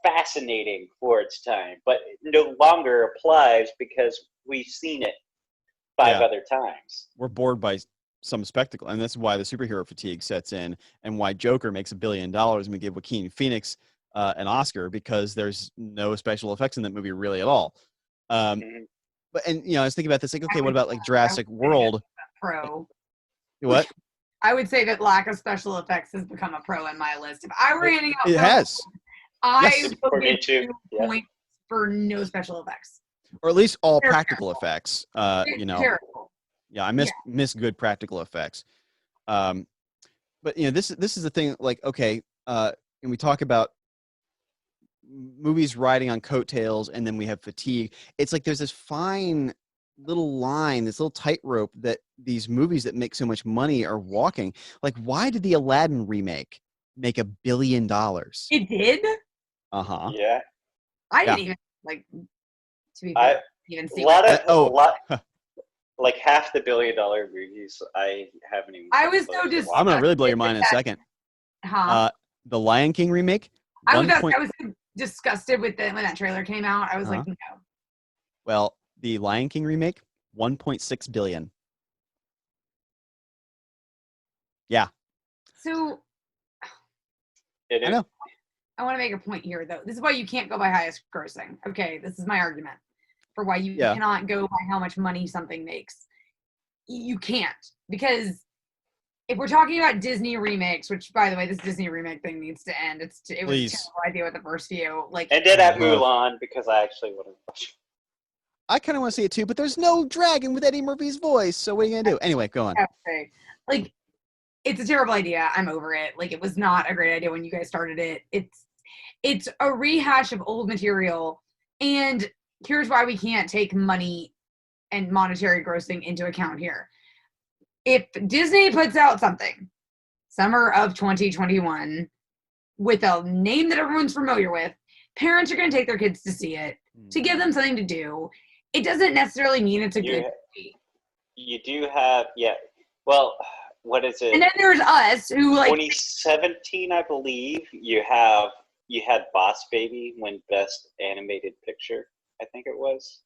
fascinating for its time, but it no longer applies because we've seen it 5 Yeah. other times. we're bored by some spectacle, and that's why the superhero fatigue sets in, and why Joker makes $1 billion, and we give Joaquin Phoenix an Oscar because there's no special effects in that movie really at all. Mhm. But and I was thinking about this, like, okay, what about like Jurassic World? Pro. What? I would say that lack of special effects has become a pro in my list. If I were handing out, It has, I Yes. would For me give too. 2 Yeah. points for no special effects. or at least all They're practical terrible. effects. Terrible. Yeah, I miss good practical effects. But this is the thing. Like, okay, and we talk about movies riding on coattails, and then we have fatigue. It's like there's this fine little line, this little tightrope that these movies that make so much money are walking. Like, why did the Aladdin remake make $1 billion? It did. Uh-huh. Yeah. I Yeah. didn't even to be I- fair, even see A lot what. of Oh. a lot, like half the $1 billion movies. I haven't even. I come was close so to dis- watching. I'm gonna really blow your mind in a second. Huh? The Lion King remake. I was 1 point, so disgusted with when that trailer came out. I was like, no. well, the Lion King remake, 1.6 billion. Yeah, So It I is- know. I want to make a point here, though. This is why you can't go by highest grossing. Okay, this is my argument for why you Yeah. cannot go by how much money something makes. You can't, because if we're talking about Disney remakes, which, by the way, this Disney remake thing needs to end. It was a Please. terrible idea with the first few. Like, And then at Ugh. Mulan, because I actually want to watch. I kind of want to see it too, but there's no dragon with Eddie Murphy's voice. So what are you gonna do? Anyway, go on. okay, like, it's a terrible idea. I'm over it. Like, it was not a great idea when you guys started it. It's a rehash of old material, and here's why we can't take money and monetary grossing into account here. If Disney puts out something summer of 2021 with a name that everyone's familiar with, parents are going to take their kids to see it to give them something to do. It doesn't necessarily mean it's a good movie. You do have, yeah. Well, what is it? And then there's us who, like, 2017, I believe. You had Boss Baby win Best Animated Picture. I think it was.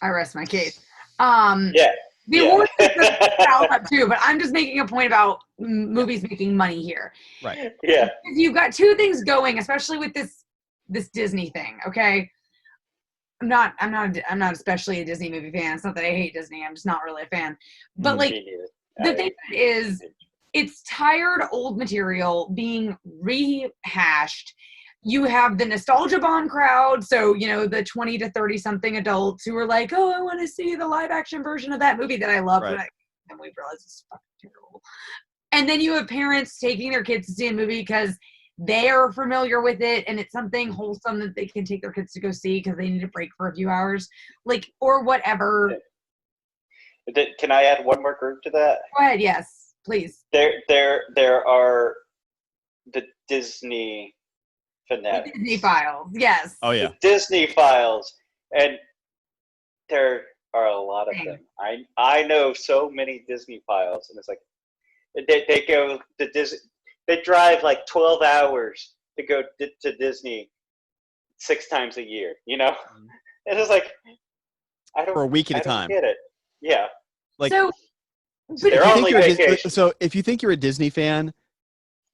I rest my case. Yeah. The Yeah. awards system up too, but I'm just making a point about movies making money here. Right. Yeah. You've got two things going, especially with this Disney thing. Okay, I'm not especially a Disney movie fan. It's not that I hate Disney. I'm just not really a fan. But like, Me neither. the thing is, it's tired old material being rehashed. You have the nostalgia bomb crowd, so the 20 to 30 something adults who are like, oh, I want to see the live action version of that movie that I love, Right. and we realize it's fucking terrible. And then you have parents taking their kids to see a movie because they're familiar with it and it's something wholesome that they can take their kids to go see because they need a break for a few hours, like, or whatever. Can I add one more group to that? Go ahead, yes, please. There are the Disney Fanatics. The Disney Files, yes. Oh yeah. The Disney Files, and there are a lot of Same. them. I know so many Disney Files, and it's like they go the Disney. They drive like 12 hours to go to Disney 6 times a year. You know, it's just like For a week at I a don't time. get it. Yeah, Like, So, but they're if you on think you're a vacation. so if you think you're a Disney fan,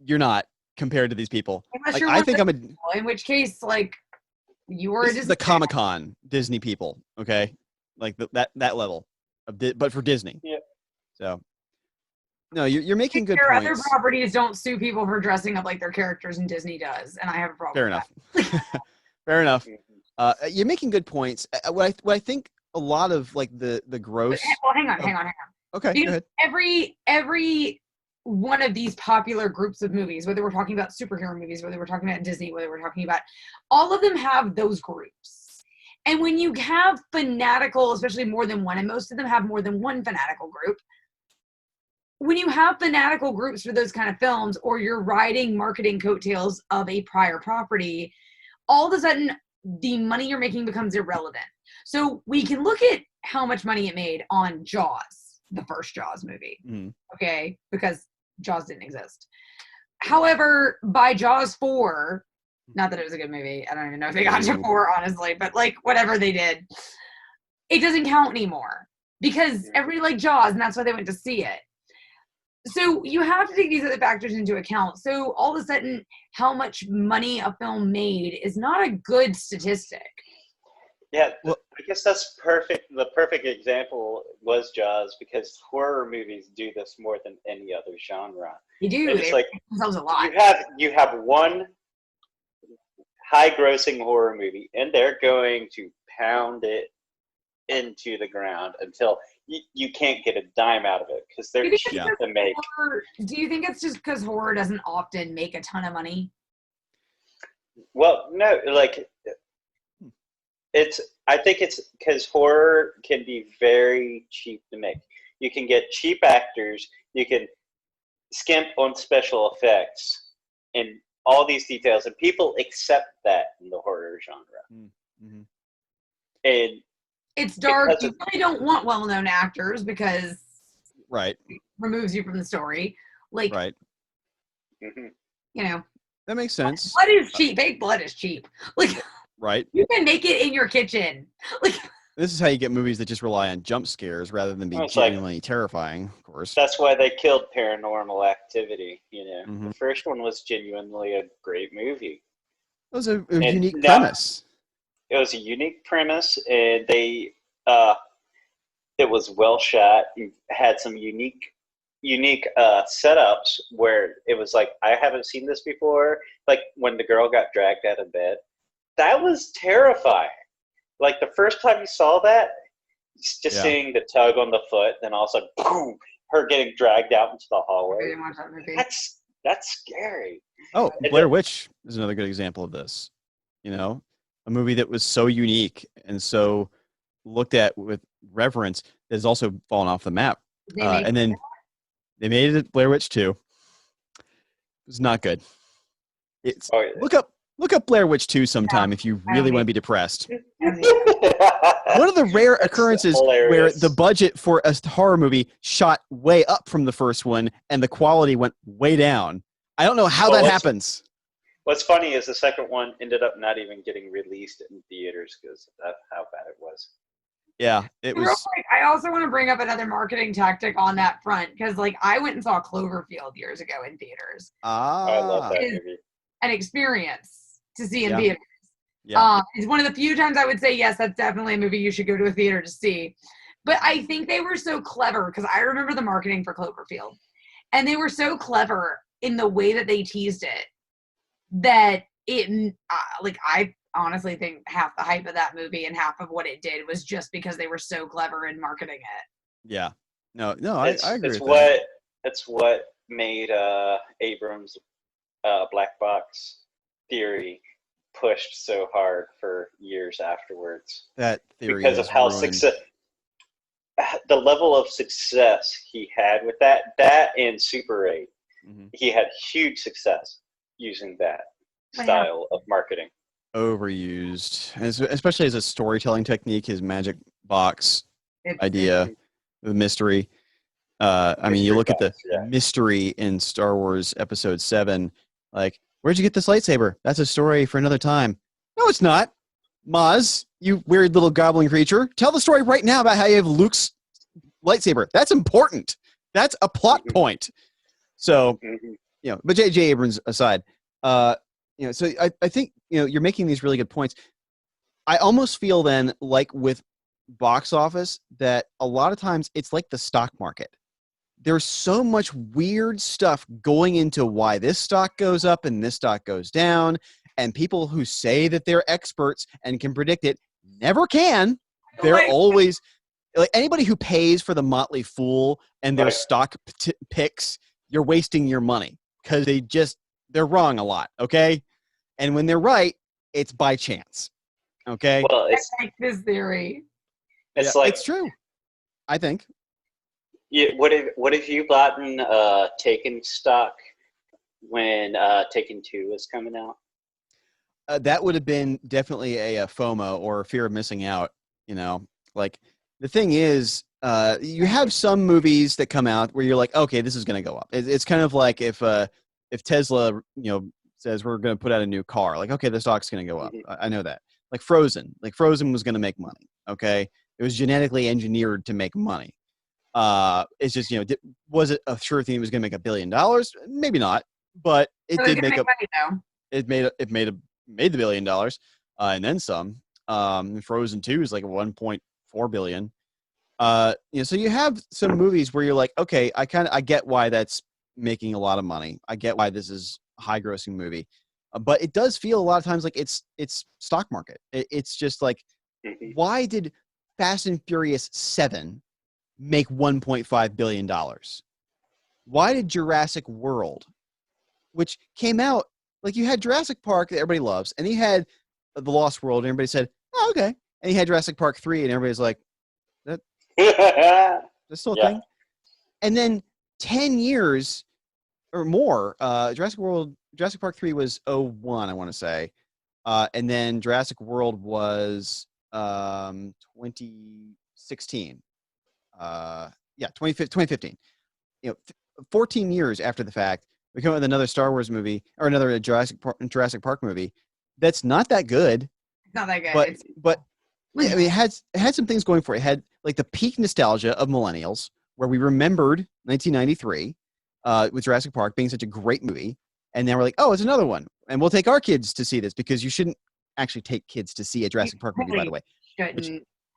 you're not compared to these people. unless Like, you're I one of think the I'm a. people, in which case, like, you were a This is Disney the fan. Comic-Con Disney people, okay? Like that level of but for Disney. Yeah. So, no, you're making good Their other points. properties don't sue people for dressing up like their characters, and Disney does, and I have a problem. Fair with enough. Fair enough. Mhm. You're making good points. What I think a lot of like the That. gross. Well, hang on. Okay, go Because ahead. every one of these popular groups of movies, whether we're talking about superhero movies, whether we're talking about Disney, whether we're talking about, all of them have those groups. And when you have fanatical, especially more than one, and most of them have more than one fanatical group, when you have fanatical groups for those kind of films, or you're riding marketing coattails of a prior property, all of a sudden the money you're making becomes irrelevant. So we can look at how much money it made on Jaws, the first Jaws movie, okay, because Jaws didn't exist. However, by Jaws 4, not that it was a good movie, I don't even know if they got to 4, honestly, but like whatever they did, it doesn't count anymore because everybody liked Jaws, and that's why they went to see it. So you have to take these other factors into account. So all of a sudden, how much money a film made is not a good statistic. Yeah, Well- I guess that's perfect. The perfect example was Jaws, because horror movies do this more than any other genre. They do. It's They like make themselves a lot. you have one high-grossing horror movie, and they're going to pound it into the ground until you can't get a dime out of it because they're Maybe cheap it's to make. Do you think it's just because horror doesn't often make a ton of money? Well, no, like I think it's because horror can be very cheap to make. You can get cheap actors, you can skimp on special effects and all these details, and people accept that in the horror genre. Mm-hmm. It's And dark. because You of- really don't want well-known actors because Right. it removes you from the story. Like, Right. Mhm. you know, That makes sense. blood is cheap. Fake blood is cheap. Like, Right. you can make it in your kitchen. Like, This is how you get movies that just rely on jump scares rather than be It's like- genuinely terrifying, of course. That's why they killed Paranormal Activity. You know, Mhm. the first one was genuinely a great movie. It was a And unique now- premise. It was a unique premise, and it was well shot. It had some unique setups where it was like, I haven't seen this before. Like when the girl got dragged out of bed, that was terrifying. Like the first time you saw that, just Yeah. seeing the tug on the foot, then all of a sudden, boom, her getting dragged out into the I hallway. didn't watch that movie. That's scary. Oh, And Blair then- Witch is another good example of this. You know, a movie that was so unique and so looked at with reverence that has also fallen off the map. They make- And then they made it Blair Witch 2. It was not good. It's Oh, yeah. look up Blair Witch 2 sometime if you really want to be depressed. One of the rare That's occurrences hilarious. where the budget for a horror movie shot way up from the first one and the quality went way down. I don't know how Well, that what's- happens. What's funny is the second one ended up not even getting released in theaters because of how bad it was. Yeah, it Real was. quick, I also want to bring up another marketing tactic on that front because, like, I went and saw Cloverfield years ago in theaters. I love that Is- movie. An experience to see in Yeah. theaters. Yeah. It's one of the few times I would say, yes, that's definitely a movie you should go to a theater to see. But I think they were so clever because I remember the marketing for Cloverfield. And they were so clever in the way that they teased it that I honestly think half the hype of that movie and half of what it did was just because they were so clever in marketing it. Yeah. No, I agree It's with that. It's what made Abrams' black box theory pushed so hard for years afterwards That theory because of is how ruined. the level of success he had with that and Super 8. Mhm. He had huge success using that Wow. style of marketing. Overused, especially as a storytelling technique. His magic box It's- idea, the mystery. I mean, you Mystery look at the box, yeah. mystery in Star Wars Episode 7, like, where'd you get this lightsaber? That's a story for another time. No, it's not. Maz, you weird little goblin creature, tell the story right now about how you have Luke's lightsaber. That's important. That's a plot point. So, but J.J. Abrams aside, so I think, you're making these really good points. I almost feel then, like with box office, that a lot of times it's like the stock market. There's so much weird stuff going into why this stock goes up and this stock goes down. And people who say that they're experts and can predict it never can. They're always like anybody who pays for the Motley Fool and their stock picks, you're wasting your money because they're wrong a lot. Okay. And when they're right, it's by chance. Okay. Well, I like this theory. It's true. I think. Yeah, what have you gotten Taken stock when Taken 2 was coming out? That would have been definitely a FOMO or fear of missing out. Like the thing is, you have some movies that come out where you're like, okay, this is going to go up. It's kind of like if Tesla, says we're going to put out a new car, like, okay, the stock's going to go up. I know that. Like Frozen was going to make money. Okay, it was genetically engineered to make money. It's just, was it a sure thing it was going to make $1 billion? Maybe not, but it did make it made the $1 billion, and then some. Frozen 2 is like 1.4 billion. So you have some movies where you're like, okay, I get why that's making a lot of money. I get why this is a high grossing movie, but it does feel a lot of times like it's stock market. It's just like, why did Fast and Furious 7 make $1.5 billion? Why did Jurassic World, which came out, like you had Jurassic Park that everybody loves, and you had The Lost World, and everybody said, oh, okay. And you had Jurassic Park 3, and everybody's like, that's still a thing. And then 10 years or more, Jurassic Park 3 was 2001, I want to say. And then Jurassic World was 2016. 2015. 14 years after the fact, we come up with another Star Wars movie or another Jurassic Park movie that's not that good. It's not that good. But I mean, it had some things going for it. It had like the peak nostalgia of millennials, where we remembered 1993 with Jurassic Park being such a great movie, and then we're like, oh, it's another one, and we'll take our kids to see this, because you shouldn't actually take kids to see a Jurassic Park movie, by the way.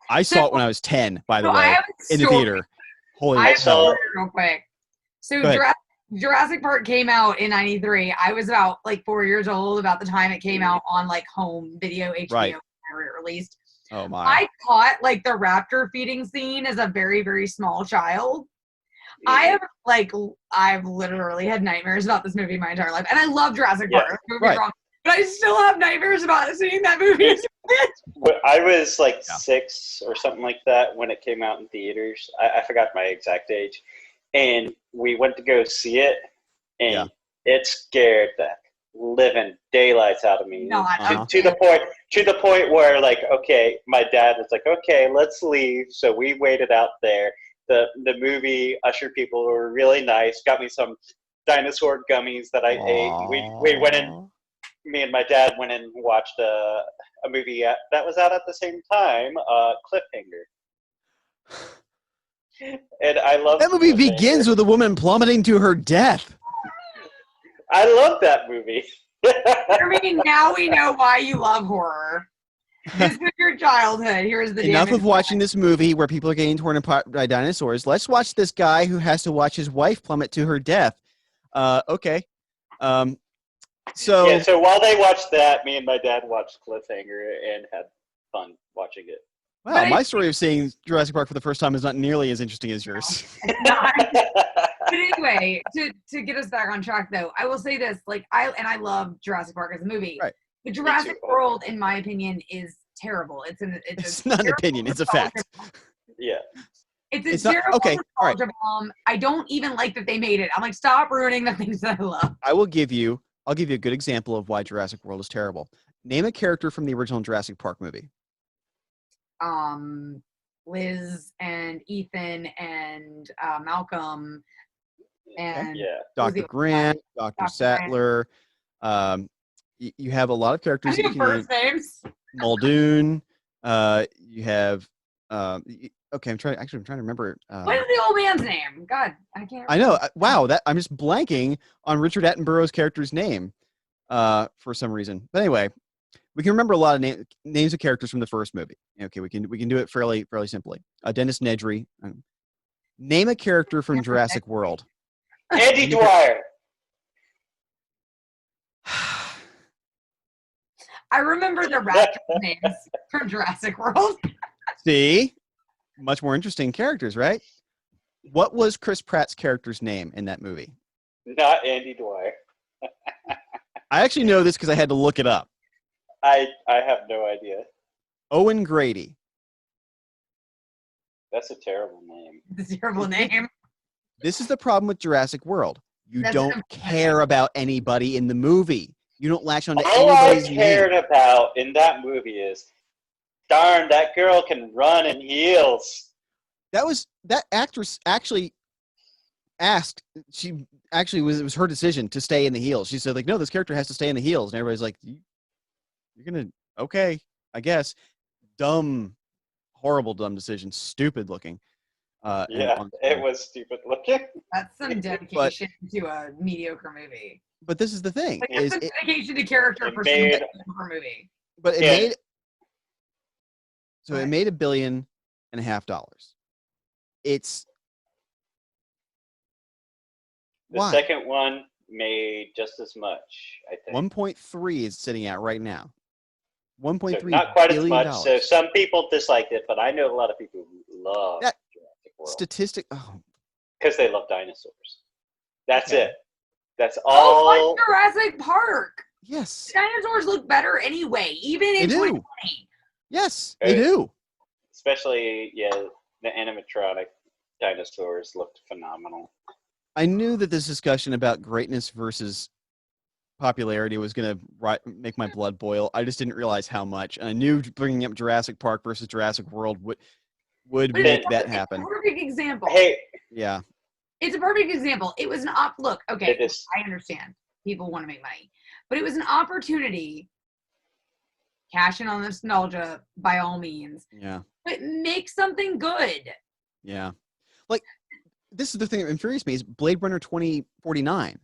I saw it when I was 10, by the way, in the theater. Holy hell. Real quick. So Jurassic Park came out in 93. I was about like 4 years old about the time it came out on like home video, HBO, whenever it released. Oh my. I caught like the raptor feeding scene as a very, very small child. I've literally had nightmares about this movie my entire life. And I love Jurassic Park. Wrong, but I still have nightmares about seeing that movie. I was like 6 or something like that when it came out in theaters. I forgot my exact age. And we went to go see it, and it scared the living daylights out of me. To the point where, like, okay, my dad was like, okay, let's leave. So we waited out there. The movie usher people were really nice. Got me some dinosaur gummies that I ate. We went in. Me and my dad went in and watched a movie that was out at the same time, Cliffhanger. And I love that movie. Begins with a woman plummeting to her death. I love that movie. I mean, now we know why you love horror. This is your childhood. Here's the enough of watching this movie where people are getting torn apart by dinosaurs. Let's watch this guy who has to watch his wife plummet to her death. Okay. So while they watched that, me and my dad watched Cliffhanger and had fun watching it. Wow, my story of seeing Jurassic Park for the first time is not nearly as interesting as yours. It's not. But anyway, to get us back on track, though, I will say this: like, I love Jurassic Park as a movie. Right. The Jurassic World, in my opinion, is terrible. It's not an opinion; it's a fact. Yeah. It's a terrible nostalgia bomb. I don't even like that they made it. I'm like, stop ruining the things that I love. I'll give you a good example of why Jurassic World is terrible. Name a character from the original Jurassic Park movie. Liz and Ethan and Malcolm and Yeah. who's the Dr. other Grant, guy? Dr. Dr. Grant. Sattler. You have a lot of I characters that you knew can first name. names. Muldoon. You have. Okay, I'm trying to remember. What is the old man's name? God, I can't. I know. remember. Wow, that I'm just blanking on Richard Attenborough's character's name for some reason. But anyway, we can remember a lot of names of characters from the first movie. Okay, we can do it fairly simply. Dennis Nedry. Name a character from Jurassic World. Andy Dwyer. I remember the raptor names from Jurassic World. See, much more interesting characters, right? What was Chris Pratt's character's name in that movie? Not Andy Dwyer. I actually know this because I had to look it up. I have no idea. Owen Grady. That's a terrible name. It's a terrible name. This is the problem with Jurassic World. You That's don't care about anybody in the movie. You don't latch onto All I anybody's cared name. about in that movie is, darn, that girl can run in heels. That actress actually asked. She actually it was her decision to stay in the heels. She said, like, no, this character has to stay in the heels, and everybody's like, you're gonna okay, I guess. Dumb, horrible, dumb decision. Stupid looking. Yeah, it was stupid looking. That's some dedication to a mediocre movie. But this is the thing. Like, that's some dedication to character for some mediocre movie. But it Yeah. made it made $1.5 billion. It's The why? second one made just as much, I think. 1.3 is sitting at right now. So 1.3 not quite as billion much. So some people disliked it, but I know a lot of people who love That Jurassic World statistic. Oh, because they love dinosaurs. That's Okay. it. That's Oh, all. like Jurassic Park. yes, Dinosaurs look better anyway, even they in do. 2020. Yes, they do. Especially, the animatronic dinosaurs looked phenomenal. I knew that this discussion about greatness versus popularity was going to make my blood boil. I just didn't realize how much. And I knew bringing up Jurassic Park versus Jurassic World would But make it's that a happen. perfect example. Hey, Yeah. It's a perfect example. It was an look, okay, it is. I understand. People want to make money. But it was an opportunity. Cash in on the nostalgia by all means. Yeah. But make something good. Yeah. Like, this is the thing that infuriates me is Blade Runner 2049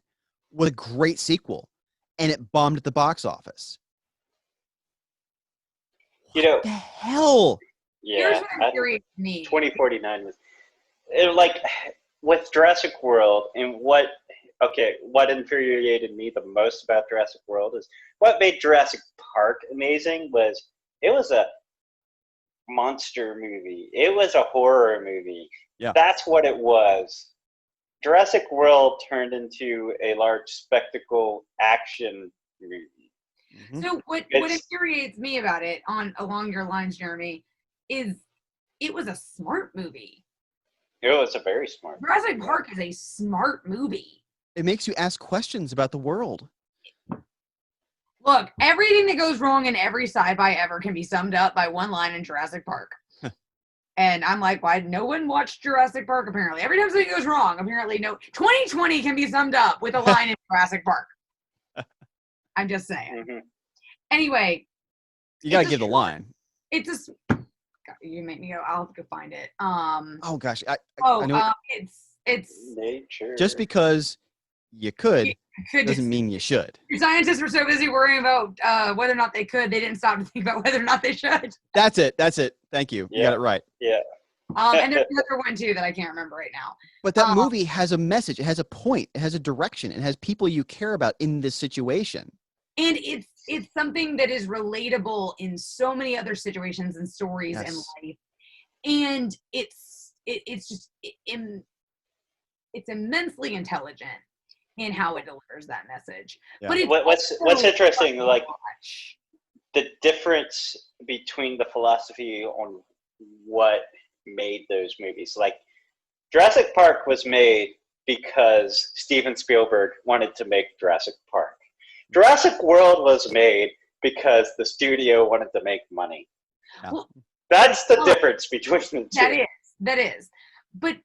was a great sequel, and it bombed at the box office. What the hell? Here's Yeah, what infuriates me. 2049 was like with Jurassic World, and what infuriated me the most about Jurassic World is what made Jurassic Park amazing was it was a monster movie. It was a horror movie. Yeah. That's what it was. Jurassic World turned into a large spectacle action movie. Mm-hmm. So what infuriates me about it along your lines, Jeremy, is it was a smart movie. It was a very smart movie. Jurassic Park is a smart movie. It makes you ask questions about the world. Look, everything that goes wrong in every sci-fi ever can be summed up by one line in Jurassic Park. And I'm like, why no one watched Jurassic Park apparently? Every time something goes wrong, apparently no. 2020 can be summed up with a line in Jurassic Park. I'm just saying. Mm-hmm. Anyway. You got to give the line. It's a... You make me go, I'll have to go find it. Oh, gosh. I know it's nature. Just because you could doesn't doesn't mean you should. Your scientists were so busy worrying about whether or not they could, they didn't stop to think about whether or not they should. That's it. Thank you. Yeah. You got it right. Yeah. And there's another one too that I can't remember right now. But that movie has a message. It has a point. It has a direction. It has people you care about in this situation. And it's something that is relatable in so many other situations and stories in life. And it's immensely intelligent in how it delivers that message. Yeah. But it's what's interesting, like the difference between the philosophy on what made those movies. Like Jurassic Park was made because Steven Spielberg wanted to make Jurassic Park. Jurassic World was made because the studio wanted to make money. Yeah. Well, That's the difference between the two. That is. But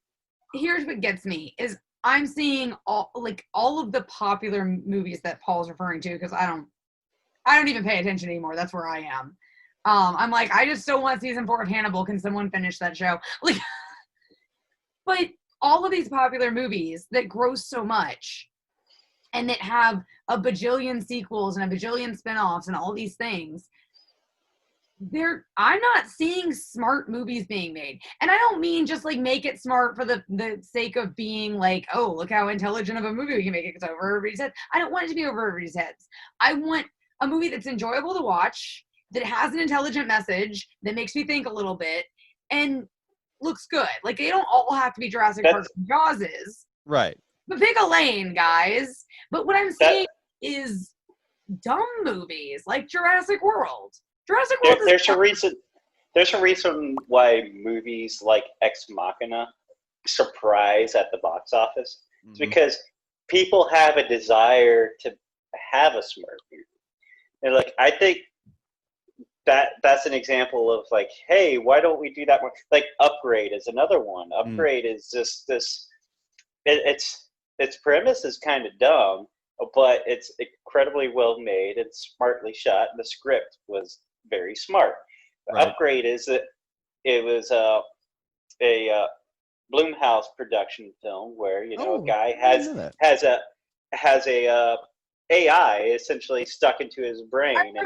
here's what gets me is I'm seeing all of the popular movies that Paul's referring to, because I don't even pay attention anymore. That's where I am. I'm like, I just still want season 4 of Hannibal. Can someone finish that show? Like, but all of these popular movies that gross so much and that have a bajillion sequels and a bajillion spinoffs and all these things, I'm not seeing smart movies being made. And I don't mean just like make it smart for the sake of being like, oh, look how intelligent of a movie we can make it. It's over everybody's heads. I don't want it to be over everybody's heads. I want a movie that's enjoyable to watch, that has an intelligent message, that makes me think a little bit, and looks good. Like, they don't all have to be Jurassic Park and Jaws. Right. But pick a lane, guys. But what I'm saying is dumb movies like Jurassic World. Jurassic World There's a reason why movies like Ex Machina surprise at the box office. Mm-hmm. It's because people have a desire to have a smart movie. And like, I think that's an example of like, hey, why don't we do that more? Like Upgrade is another one. Upgrade is just this. Its premise is kind of dumb, but it's incredibly well made. It's smartly shot, and the script was very smart. Right. Upgrade is that it was a Blumhouse production film where a guy has a AI essentially stuck into his brain and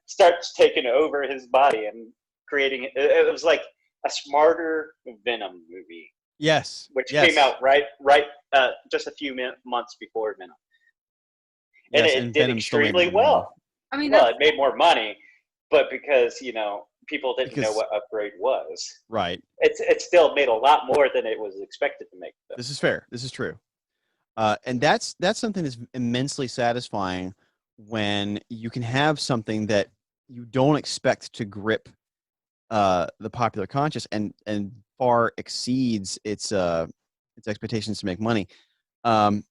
starts taking over his body and creating it was like a smarter Venom movie. Yes. Which came out right just a few months before Venom. And it did extremely well. I mean, it made more money, but because, people didn't know what Upgrade was. Right. It still made a lot more than it was expected to make. Though. This is fair. This is true. And that's something that's immensely satisfying when you can have something that you don't expect to grip the popular conscious and far exceeds its expectations to make money. I'm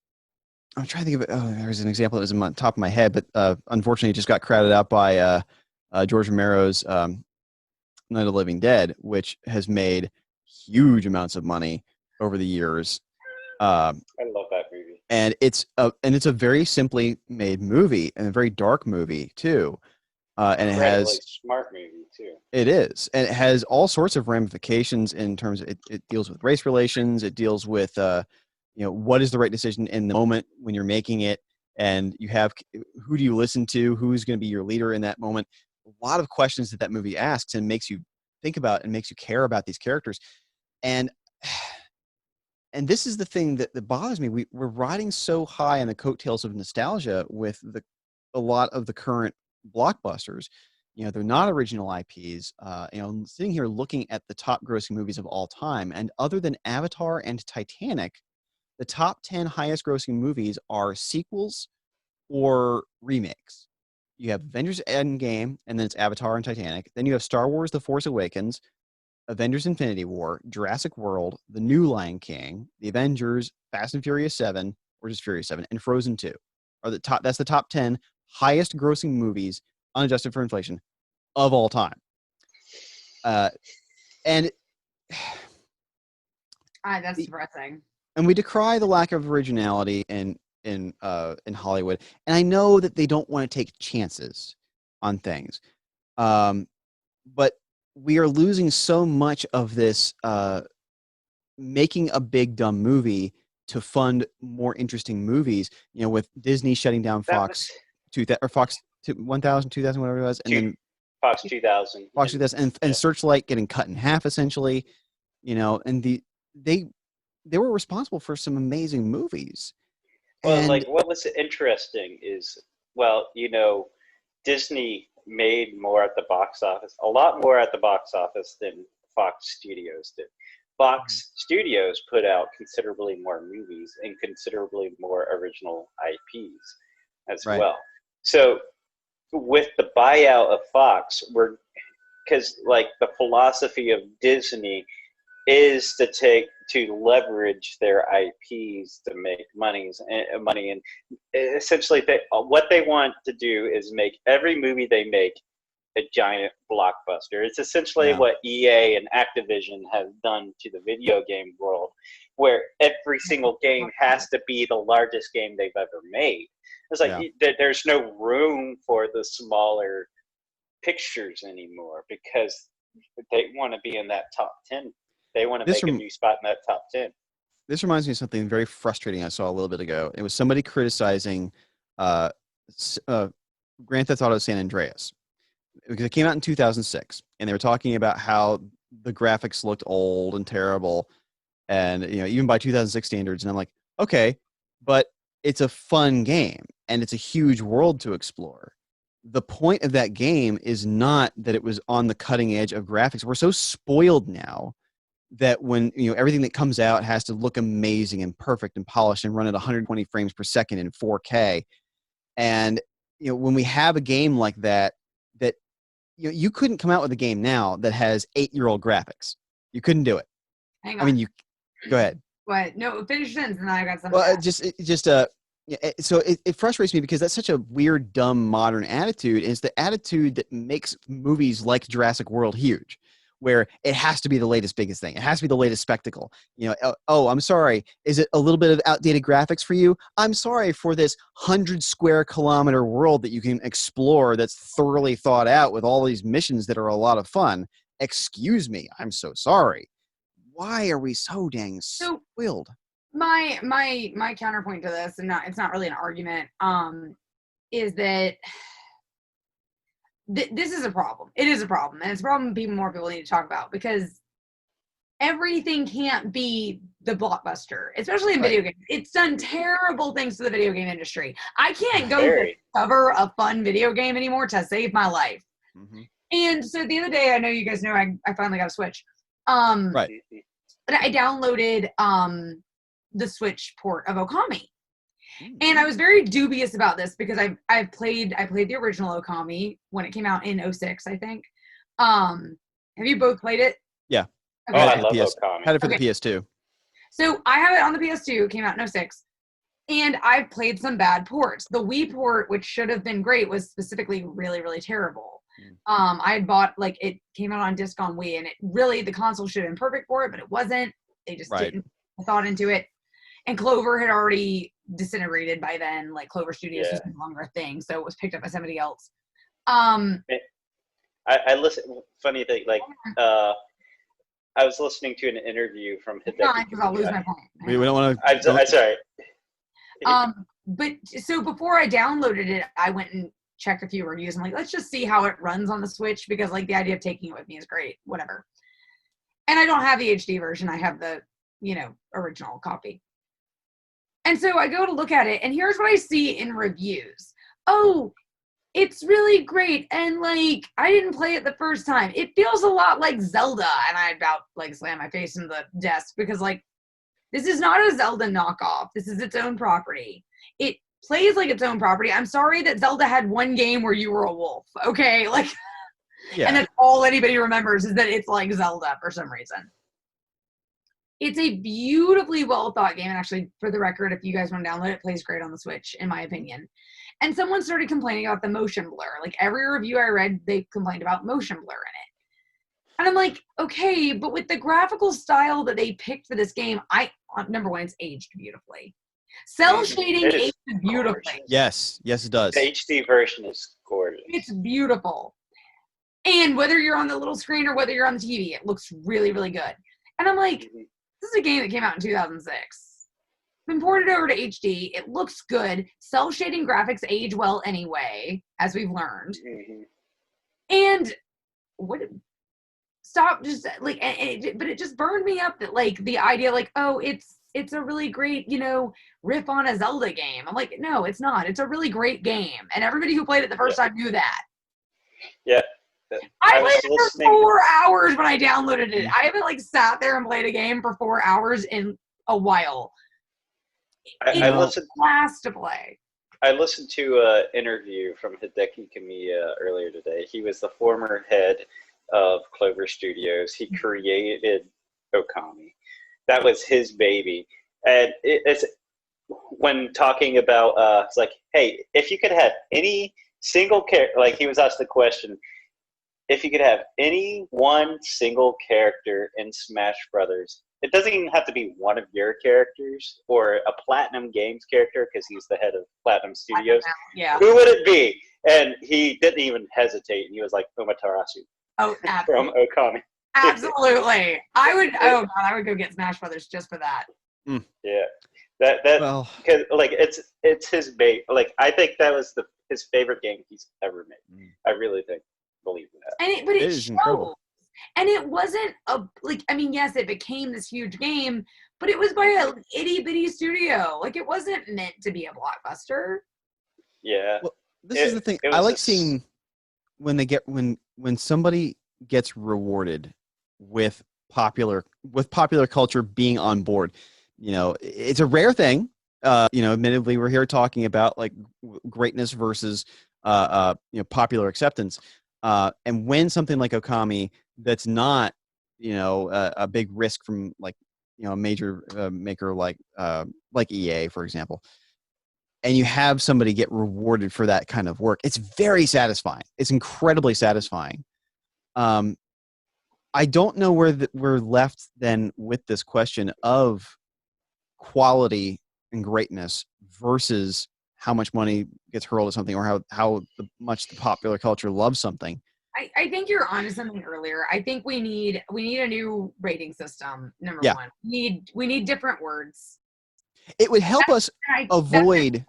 trying to think of it. Oh, there's an example that was on the top of my head, but unfortunately, it just got crowded out by George Romero's Night of the Living Dead, which has made huge amounts of money over the years. I love that movie, and it's a very simply made movie and a very dark movie too. And it has smart movie too. It is, and it has all sorts of ramifications in terms of it deals with race relations. It deals with what is the right decision in the moment when you're making it, and you have who do you listen to, who's going to be your leader in that moment. A lot of questions that movie asks and makes you think about and makes you care about these characters, and this is the thing that bothers me. We're riding so high on the coattails of nostalgia with a lot of the current blockbusters. They're not original IPs. Sitting here looking at the top grossing movies of all time, and other than Avatar and Titanic, the top 10 highest grossing movies are sequels or remakes. You have Avengers Endgame, and then it's Avatar and Titanic. Then you have Star Wars The Force Awakens, Avengers Infinity War, Jurassic World, The New Lion King, The Avengers, Fast and Furious 7, or just Furious 7, and Frozen 2 are the top. That's the top 10 highest grossing movies, unadjusted for inflation, of all time. And that's depressing. And we decry the lack of originality in Hollywood. And I know that they don't want to take chances on things. But we are losing so much of this making a big dumb movie to fund more interesting movies, with Disney shutting down Fox 1000, 2000, whatever it was, and then Fox 2000, and Searchlight getting cut in half essentially, and they were responsible for some amazing movies. Well, like what was interesting is, Disney made more at the box office, a lot more at the box office than Fox Studios did. Fox Studios put out considerably more movies and considerably more original IPs as well. So with the buyout of Fox, because like the philosophy of Disney is to leverage their IPs to make money, and essentially what they want to do is make every movie they make a giant blockbuster. It's essentially Yeah. what EA and Activision have done to the video game world, where every single game has to be the largest game they've ever made. It's like there's no room for the smaller pictures anymore because they want to be in that top 10. They want to make a new spot in that top 10. This reminds me of something very frustrating I saw a little bit ago. It was somebody criticizing Grand Theft Auto San Andreas because it came out in 2006, and they were talking about how the graphics looked old and terrible, and even by 2006 standards. And I'm like, okay, but it's a fun game and it's a huge world to explore. The point of that game is not that it was on the cutting edge of graphics. We're so spoiled now that when everything that comes out has to look amazing and perfect and polished and run at 120 frames per second in 4K. And when we have a game like that you couldn't come out with a game now that has 8-year-old graphics. You couldn't do it. Hang on. I mean, you go ahead. What? No, finish your sentence, and then I got something. Well, so it frustrates me because that's such a weird, dumb, modern attitude. It's the attitude that makes movies like Jurassic World huge, where it has to be the latest, biggest thing. It has to be the latest spectacle. Oh, I'm sorry. Is it a little bit of outdated graphics for you? I'm sorry for this 100 square kilometer world that you can explore that's thoroughly thought out with all these missions that are a lot of fun. Excuse me. I'm so sorry. Why are we so dang spoiled? My counterpoint to this, and it's not really an argument, is that this is a problem. It is a problem, and it's a problem more people need to talk about, because everything can't be the blockbuster, especially in video games. It's done terrible things to the video game industry. I can't go discover a fun video game anymore to save my life. Mm-hmm. And so the other day, I know you guys know I finally got a Switch. Right. But I downloaded the Switch port of Okami. And I was very dubious about this because I played the original Okami when it came out in 2006, I think. Have you both played it? Yeah. Okay. I love Okami. Had it for the PS2. So I have it on the PS2, came out in 2006. And I've played some bad ports. The Wii port, which should have been great, was specifically really, really terrible. I had bought, it came out on disc on Wii, and the console should have been perfect for it, but it wasn't. They just didn't put thought into it. And Clover had already disintegrated by then. Clover Studios was no longer a thing, so it was picked up by somebody else. I listened. Funny thing, I was listening to an interview from Hideki. Because I'll lose my point. We don't want to. I'm sorry. But so before I downloaded it, I went and checked a few reviews. I'm like, let's just see how it runs on the Switch, because the idea of taking it with me is great. Whatever. And I don't have the HD version. I have the original copy. And so I go to look at it, and here's what I see in reviews. Oh, it's really great. And I didn't play it the first time. It feels a lot like Zelda. And I about slammed my face in the desk because this is not a Zelda knockoff. This is its own property. It plays like its own property. I'm sorry that Zelda had one game where you were a wolf. Okay. And that's all anybody remembers is that it's like Zelda for some reason. It's a beautifully well thought game, and actually, for the record, if you guys want to download it, plays great on the Switch, in my opinion. And someone started complaining about the motion blur. Every review I read, they complained about motion blur in it. And I'm like, okay, but with the graphical style that they picked for this game, number one, it's aged beautifully. Cell shading aged beautifully. Yes, it does. The HD version is gorgeous. It's beautiful. And whether you're on the little screen or whether you're on the TV, it looks really, really good. And I'm like, this is a game that came out in 2006. Been ported over to HD. It looks good. Cell shading graphics age well anyway, as we've learned. Mm-hmm. And but it just burned me up that the idea it's a really great, riff on a Zelda game. I'm like, no, it's not. It's a really great game. And everybody who played it the first time knew that. Yeah. I played it for 4 hours when I downloaded it. I haven't sat there and played a game for 4 hours in a while. I listened to play. I listened to an interview from Hideki Kamiya earlier today. He was the former head of Clover Studios. He created Okami. That was his baby. And it's when talking about it's hey, if you could have any single character, he was asked the question, if you could have any one single character in Smash Brothers, it doesn't even have to be one of your characters or a Platinum Games character because he's the head of Platinum Studios. Yeah. Who would it be? And he didn't even hesitate. And he was like Umatarasu Oh, from absolutely. Okami. Absolutely. I would. Oh God, I would go get Smash Brothers just for that. Yeah, that Well, because like it's his bait. Like I think that was his favorite game he's ever made. I really believe in that. And but it it is shows. incredible. And it wasn't I mean, yes, it became this huge game, but it was by an itty bitty studio. Like it wasn't meant to be a blockbuster. Yeah, Well, this is the thing. It I was like seeing when they get when somebody gets rewarded with popular culture being on board. You know, it's a rare thing. You know, admittedly, we're here talking about like greatness versus popular acceptance. And when something like Okami, that's not a big risk from like a major maker like EA, for example, and you have somebody get rewarded for that kind of work, it's very satisfying. It's incredibly satisfying. I don't know where we're left then with this question of quality and greatness versus how much money gets hurled at something, or how much the popular culture loves something. I think you're onto something earlier. I think we need a new rating system. Number Yeah. one, we need different words. It would help us avoid.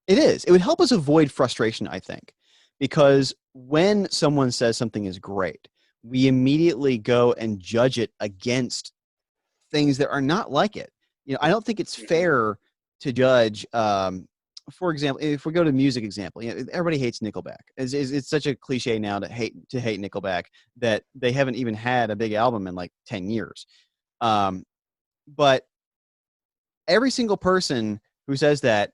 It would help us avoid frustration, I think, because when someone says something is great, we immediately go and judge it against things that are not like it. You know, I don't think it's fair to judge. For example, if we go to music example, everybody hates Nickelback. It's such a cliche now to hate Nickelback that they haven't even had a big album in like 10 years. But every single person who says that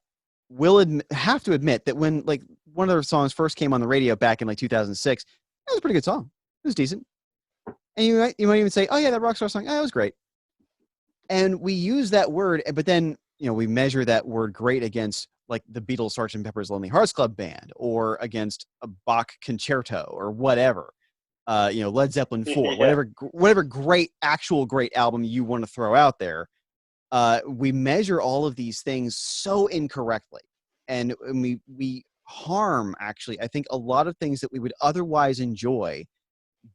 will have to admit that when like one of their songs first came on the radio back in like 2006, it was a pretty good song. It was decent. And you might even say, oh yeah, that Rockstar song, that was great. And we use that word, but then we measure that word great against like the Beatles' Sgt. Pepper's Lonely Hearts Club Band, or against a Bach concerto, or whatever. Led Zeppelin 4, Yeah. whatever great album you want to throw out there. We measure all of these things so incorrectly, and we harm, actually, I think, a lot of things that we would otherwise enjoy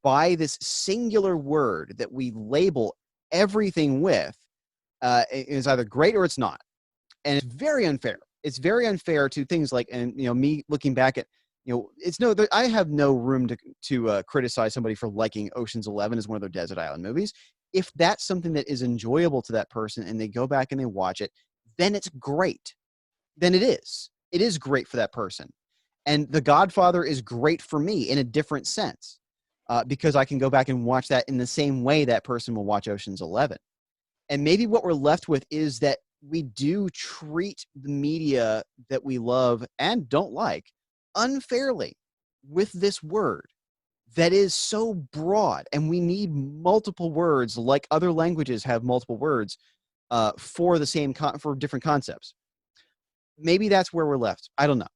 by this singular word that we label everything with. Is either great or it's not, and it's very unfair. It's very unfair to things like, and me looking back at, it's I have no room to criticize somebody for liking Ocean's 11 as one of their desert island movies. If that's something that is enjoyable to that person and they go back and they watch it, then it's great. Then it is great for that person. And The Godfather is great for me in a different sense, because I can go back and watch that in the same way that person will watch Ocean's 11. And maybe what we're left with is that we do treat the media that we love and don't like unfairly with this word that is so broad, and we need multiple words, like other languages have multiple words for the same for different concepts. Maybe that's where we're left. I don't know.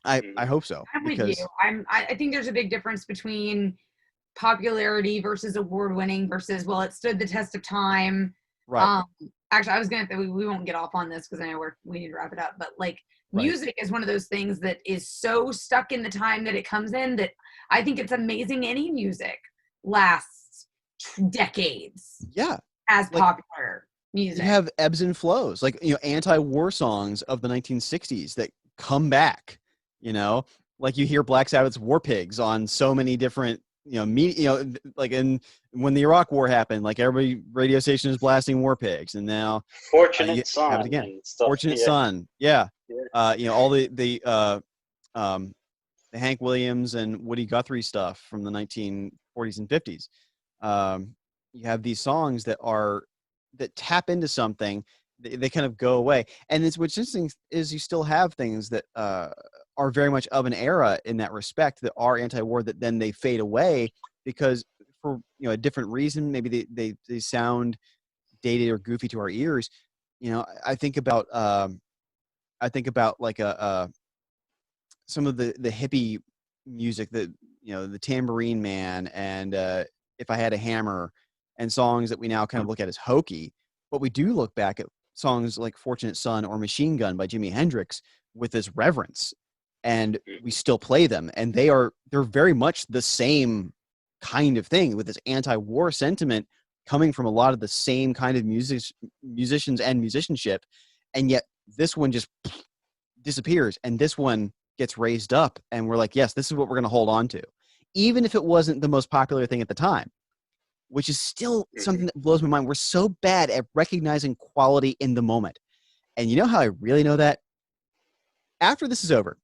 I hope so. I'm with you. I think there's a big difference between popularity versus award winning versus, well, it stood the test of time. Right. Actually, I was gonna we won't get off on this because I know we need to wrap it up, but like music is one of those things that is so stuck in the time that it comes in, that I think it's amazing any music lasts decades. Yeah. As popular music. You have ebbs and flows, like anti-war songs of the 1960s that come back. Like you hear Black Sabbath's War Pigs on so many different like when the Iraq War happened, like every radio station is blasting War Pigs, and now Fortunate Son have it again. and stuff. Fortunate Son, yeah. All the Hank Williams and Woody Guthrie stuff from the 1940s and 50s. You have these songs that tap into something. They kind of go away, and what's interesting is you still have things that are very much of an era in that respect, that are anti-war, that then they fade away because for a different reason. Maybe they sound dated or goofy to our ears. I think about like some of the hippie music that the Tambourine Man and If I Had a Hammer, and songs that we now kind of look at as hokey, but we do look back at songs like Fortunate Son or Machine Gun by Jimi Hendrix with this reverence, and we still play them, and they're very much the same kind of thing, with this anti-war sentiment coming from a lot of the same kind of musicians and musicianship, and yet this one just disappears, and this one gets raised up, and we're like, yes, this is what we're going to hold on to, even if it wasn't the most popular thing at the time, which is still something that blows my mind. We're so bad at recognizing quality in the moment. And you know how I really know that? After this is over,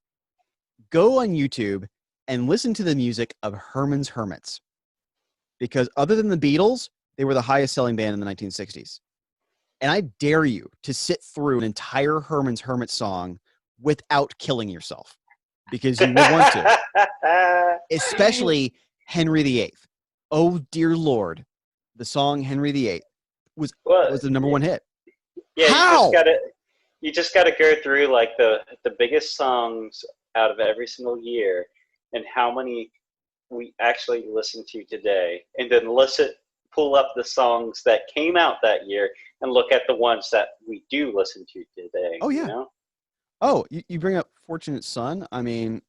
go on YouTube and listen to the music of Herman's Hermits. Because other than the Beatles, they were the highest selling band in the 1960s. And I dare you to sit through an entire Herman's Hermits song without killing yourself, because you will want to. Especially Henry VIII. Oh, dear Lord. The song Henry VIII was the number one hit. Yeah, How? you just gotta go through like the biggest songs out of every single year and how many we actually listen to today, and then pull up the songs that came out that year and look at the ones that we do listen to today. Oh, yeah. You know? Oh, you bring up Fortunate Son. I mean,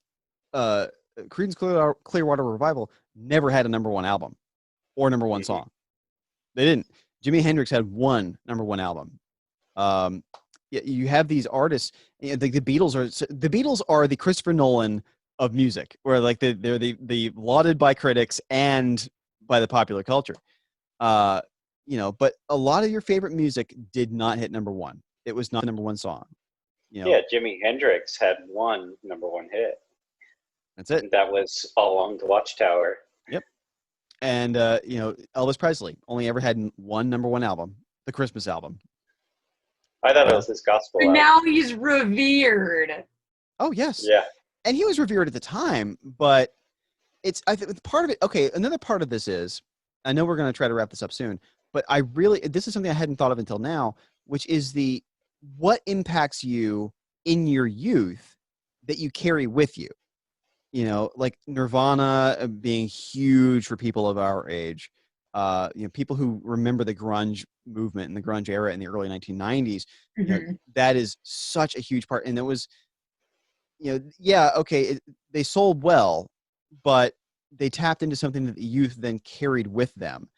Creedence Clearwater Revival never had a number one album or number one song. They didn't. Jimi Hendrix had one number one album. You have these artists. The Beatles are the Christopher Nolan of music, where like they're the lauded by critics and by the popular culture. But a lot of your favorite music did not hit number one. It was not the number one song. Yeah, Jimi Hendrix had one number one hit. That's it. And that was All Along the Watchtower. Yep. And Elvis Presley only ever had one number one album, the Christmas album. I thought it was his gospel And album. now he's revered. Oh, yes. Yeah. And he was revered at the time, but I think part of it. Okay, another part of this is, I know we're going to try to wrap this up soon, but this is something I hadn't thought of until now, which is what impacts you in your youth that you carry with you. Like Nirvana being huge for people of our age. People who remember the grunge movement and the grunge era in the early 1990s. That is such a huge part. And it was, they sold well, but they tapped into something that the youth then carried with them.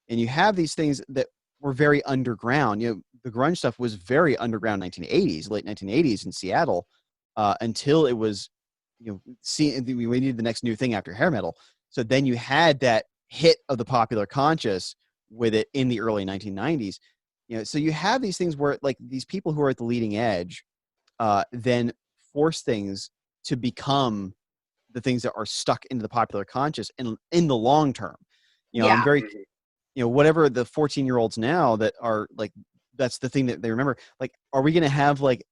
And you have these things that were very underground. The grunge stuff was very underground 1980s, late 1980s in Seattle, until it was, we needed the next new thing after hair metal. So then you had that hit of the popular conscious with it in the early 1990s. So you have these things where like these people who are at the leading edge then force things to become the things that are stuck into the popular conscious in the long term. I'm very, whatever the 14-year-olds now that are like, that's the thing that they remember. Like, are we going to have like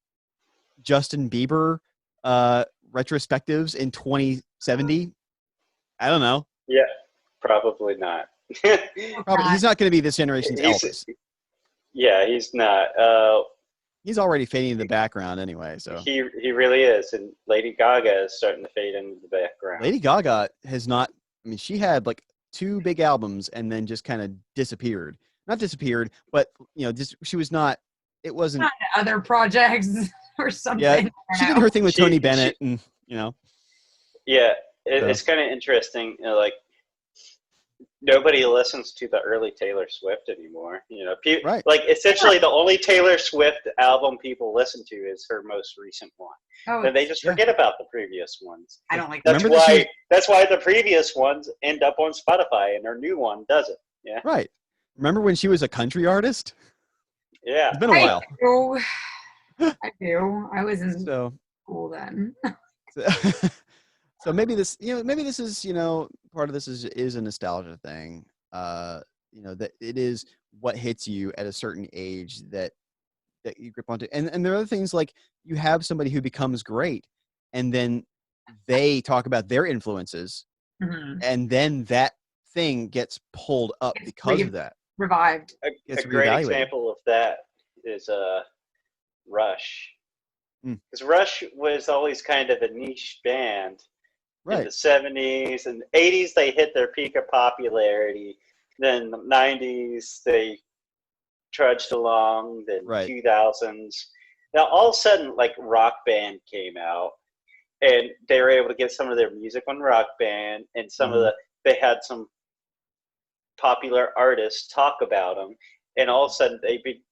Justin Bieber retrospectives in 2070? I don't know. Yeah, probably not. Probably, he's not going to be this generation's Elvis. Yeah, he's not. He's already fading in the background anyway. So he really is, and Lady Gaga is starting to fade into the background. Lady Gaga has not. I mean, she had like 2 big albums and then just kind of disappeared. Not disappeared, but she was not. It wasn't not other projects or something. Yeah, she did her thing with Tony Bennett, and Yeah, it's kind of interesting. Like nobody listens to the early Taylor Swift anymore. Right. Like essentially the only Taylor Swift album people listen to is her most recent one. Oh, and they just forget about the previous ones. I don't like that. That's why the previous ones end up on Spotify and her new one doesn't. Yeah. Right. Remember when she was a country artist? Yeah. It's been a while. I do. I was in school then. So maybe this, is, part of this is a nostalgia thing. That it is what hits you at a certain age that you grip onto. And there are other things like you have somebody who becomes great and then they talk about their influences and then that thing gets pulled up because of that. Revived. A great example of that is Rush. Because Rush was always kind of a niche band, in Right. the 70s and 80s. They hit their peak of popularity. Then the 90s they trudged along. Then Right. 2000s. Now all of a sudden, like Rock Band came out, and they were able to get some of their music on Rock Band, and some of they had some popular artists talk about them, and all of a sudden they be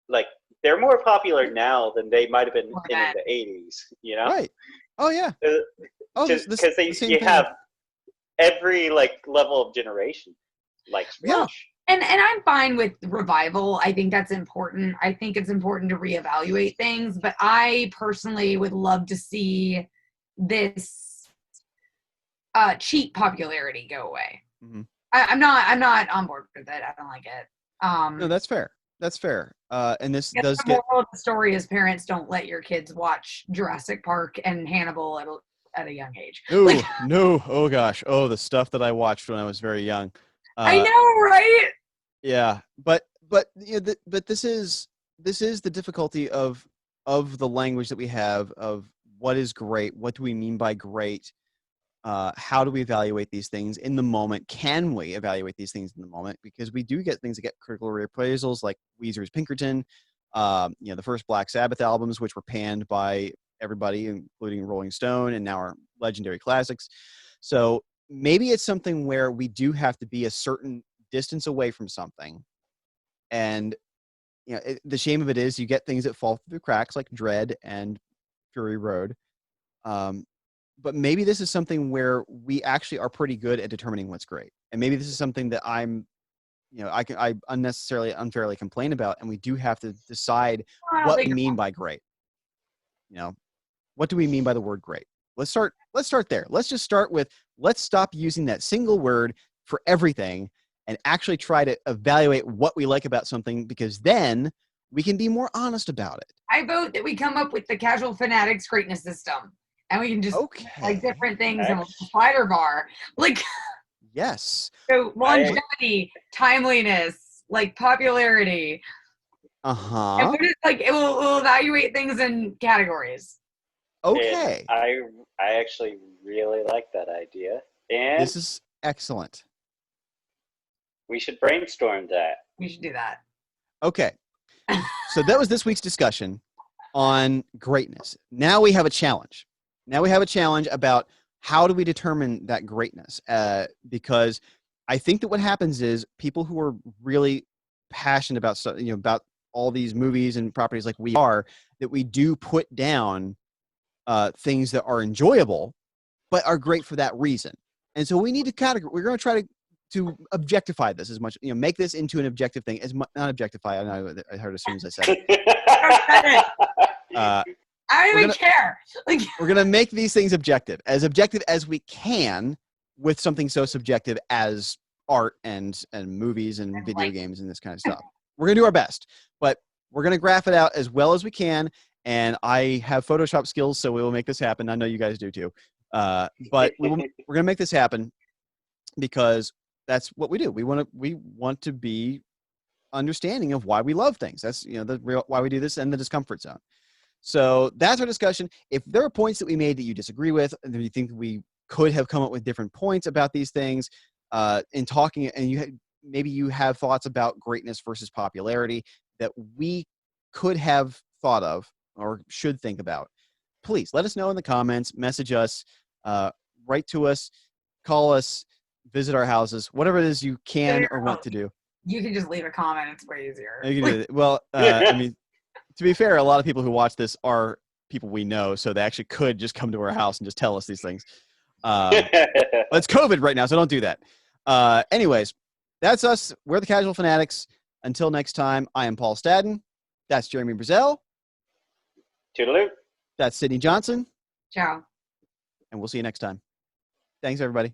like they're more popular now than they might have been in the 80s. You know, Right. Oh yeah. Oh, because the same you thing. have every like level of generation likes Yeah. Rush. And I'm fine with revival. I think that's important. I think it's important to reevaluate things, but I personally would love to see this cheap popularity go away. Mhm. I'm not on board with it. I don't like it. No, that's fair. That's fair. And this Guess does the get. moral of the story is parents don't let your kids watch Jurassic Park and Hannibal at a young age. No, Like, no. Oh gosh. Oh, the stuff that I watched when I was very young. I know, right? Yeah, but you know, but this is the difficulty of the language that we have of what is great. What do we mean by great? How do we evaluate these things in the moment? Can we evaluate these things in the moment? Because we do get things that get critical reappraisals, like Weezer's Pinkerton, you know, the first Black Sabbath albums, which were panned by everybody, including Rolling Stone, and now are legendary classics. So maybe it's something where we do have to be a certain distance away from something, and you know, the shame of it is you get things that fall through the cracks, like Dread and Fury Road. Um, but maybe this is something where we actually are pretty good at determining what's great. And maybe this is something that I unnecessarily, unfairly complain about. And we do have to decide I don't what think we mean by great. You know, what do we mean by the word great? Let's start there. Let's just start with, let's stop using that single word for everything and actually try to evaluate what we like about something, because then we can be more honest about it. I vote that we come up with the Casual Fanatics greatness system, and we can just like Okay. different things and Actually, slider bar, like Yes. so longevity, timeliness, like popularity, and Uh-huh. we're just like we'll evaluate things in categories. and Okay. I actually really like that idea, and This is excellent. we should brainstorm that. We should do that. Okay. So that was this week's discussion on greatness. Now we have a challenge. Now we have a challenge about how do we determine that greatness? Because I think that what happens is people who are really passionate about, you know, about all these movies and properties like we are, that we do put down things that are enjoyable, but are great for that reason. And so we need to we're going to try to objectify this as much, you know, make this into an objective thing, as much, not objectify. I heard as soon as I said it. Uh, I don't we're even gonna- care. Like, we're going to make these things objective as we can, with something so subjective as art and movies and video games and this kind of stuff. We're going to do our best, but we're going to graph it out as well as we can. And I have Photoshop skills, so we will make this happen. I know you guys do too. But we're going to make this happen, because that's what we do. We want to be understanding of why we love things. That's, you know, the real why we do this, and the discomfort zone. So that's our discussion. If there are points that we made that you disagree with, and you think we could have come up with different points about these things in talking, and maybe you have thoughts about greatness versus popularity that we could have thought of or should think about, please let us know in the comments, message us, write to us, call us, visit our houses, whatever it is you can or want to do. you can just leave a comment. It's way easier. You can do it. Well, I mean, to be fair, a lot of people who watch this are people we know, so they actually could just come to our house and just tell us these things. But it's COVID right now, so don't do that. Anyways, that's us. We're the Casual Fanatics. Until next time, I am Paul Stadden. That's Jeremy Brazel. Toodaloo. That's Sydney Johnson. Ciao. And we'll see you next time. Thanks, everybody.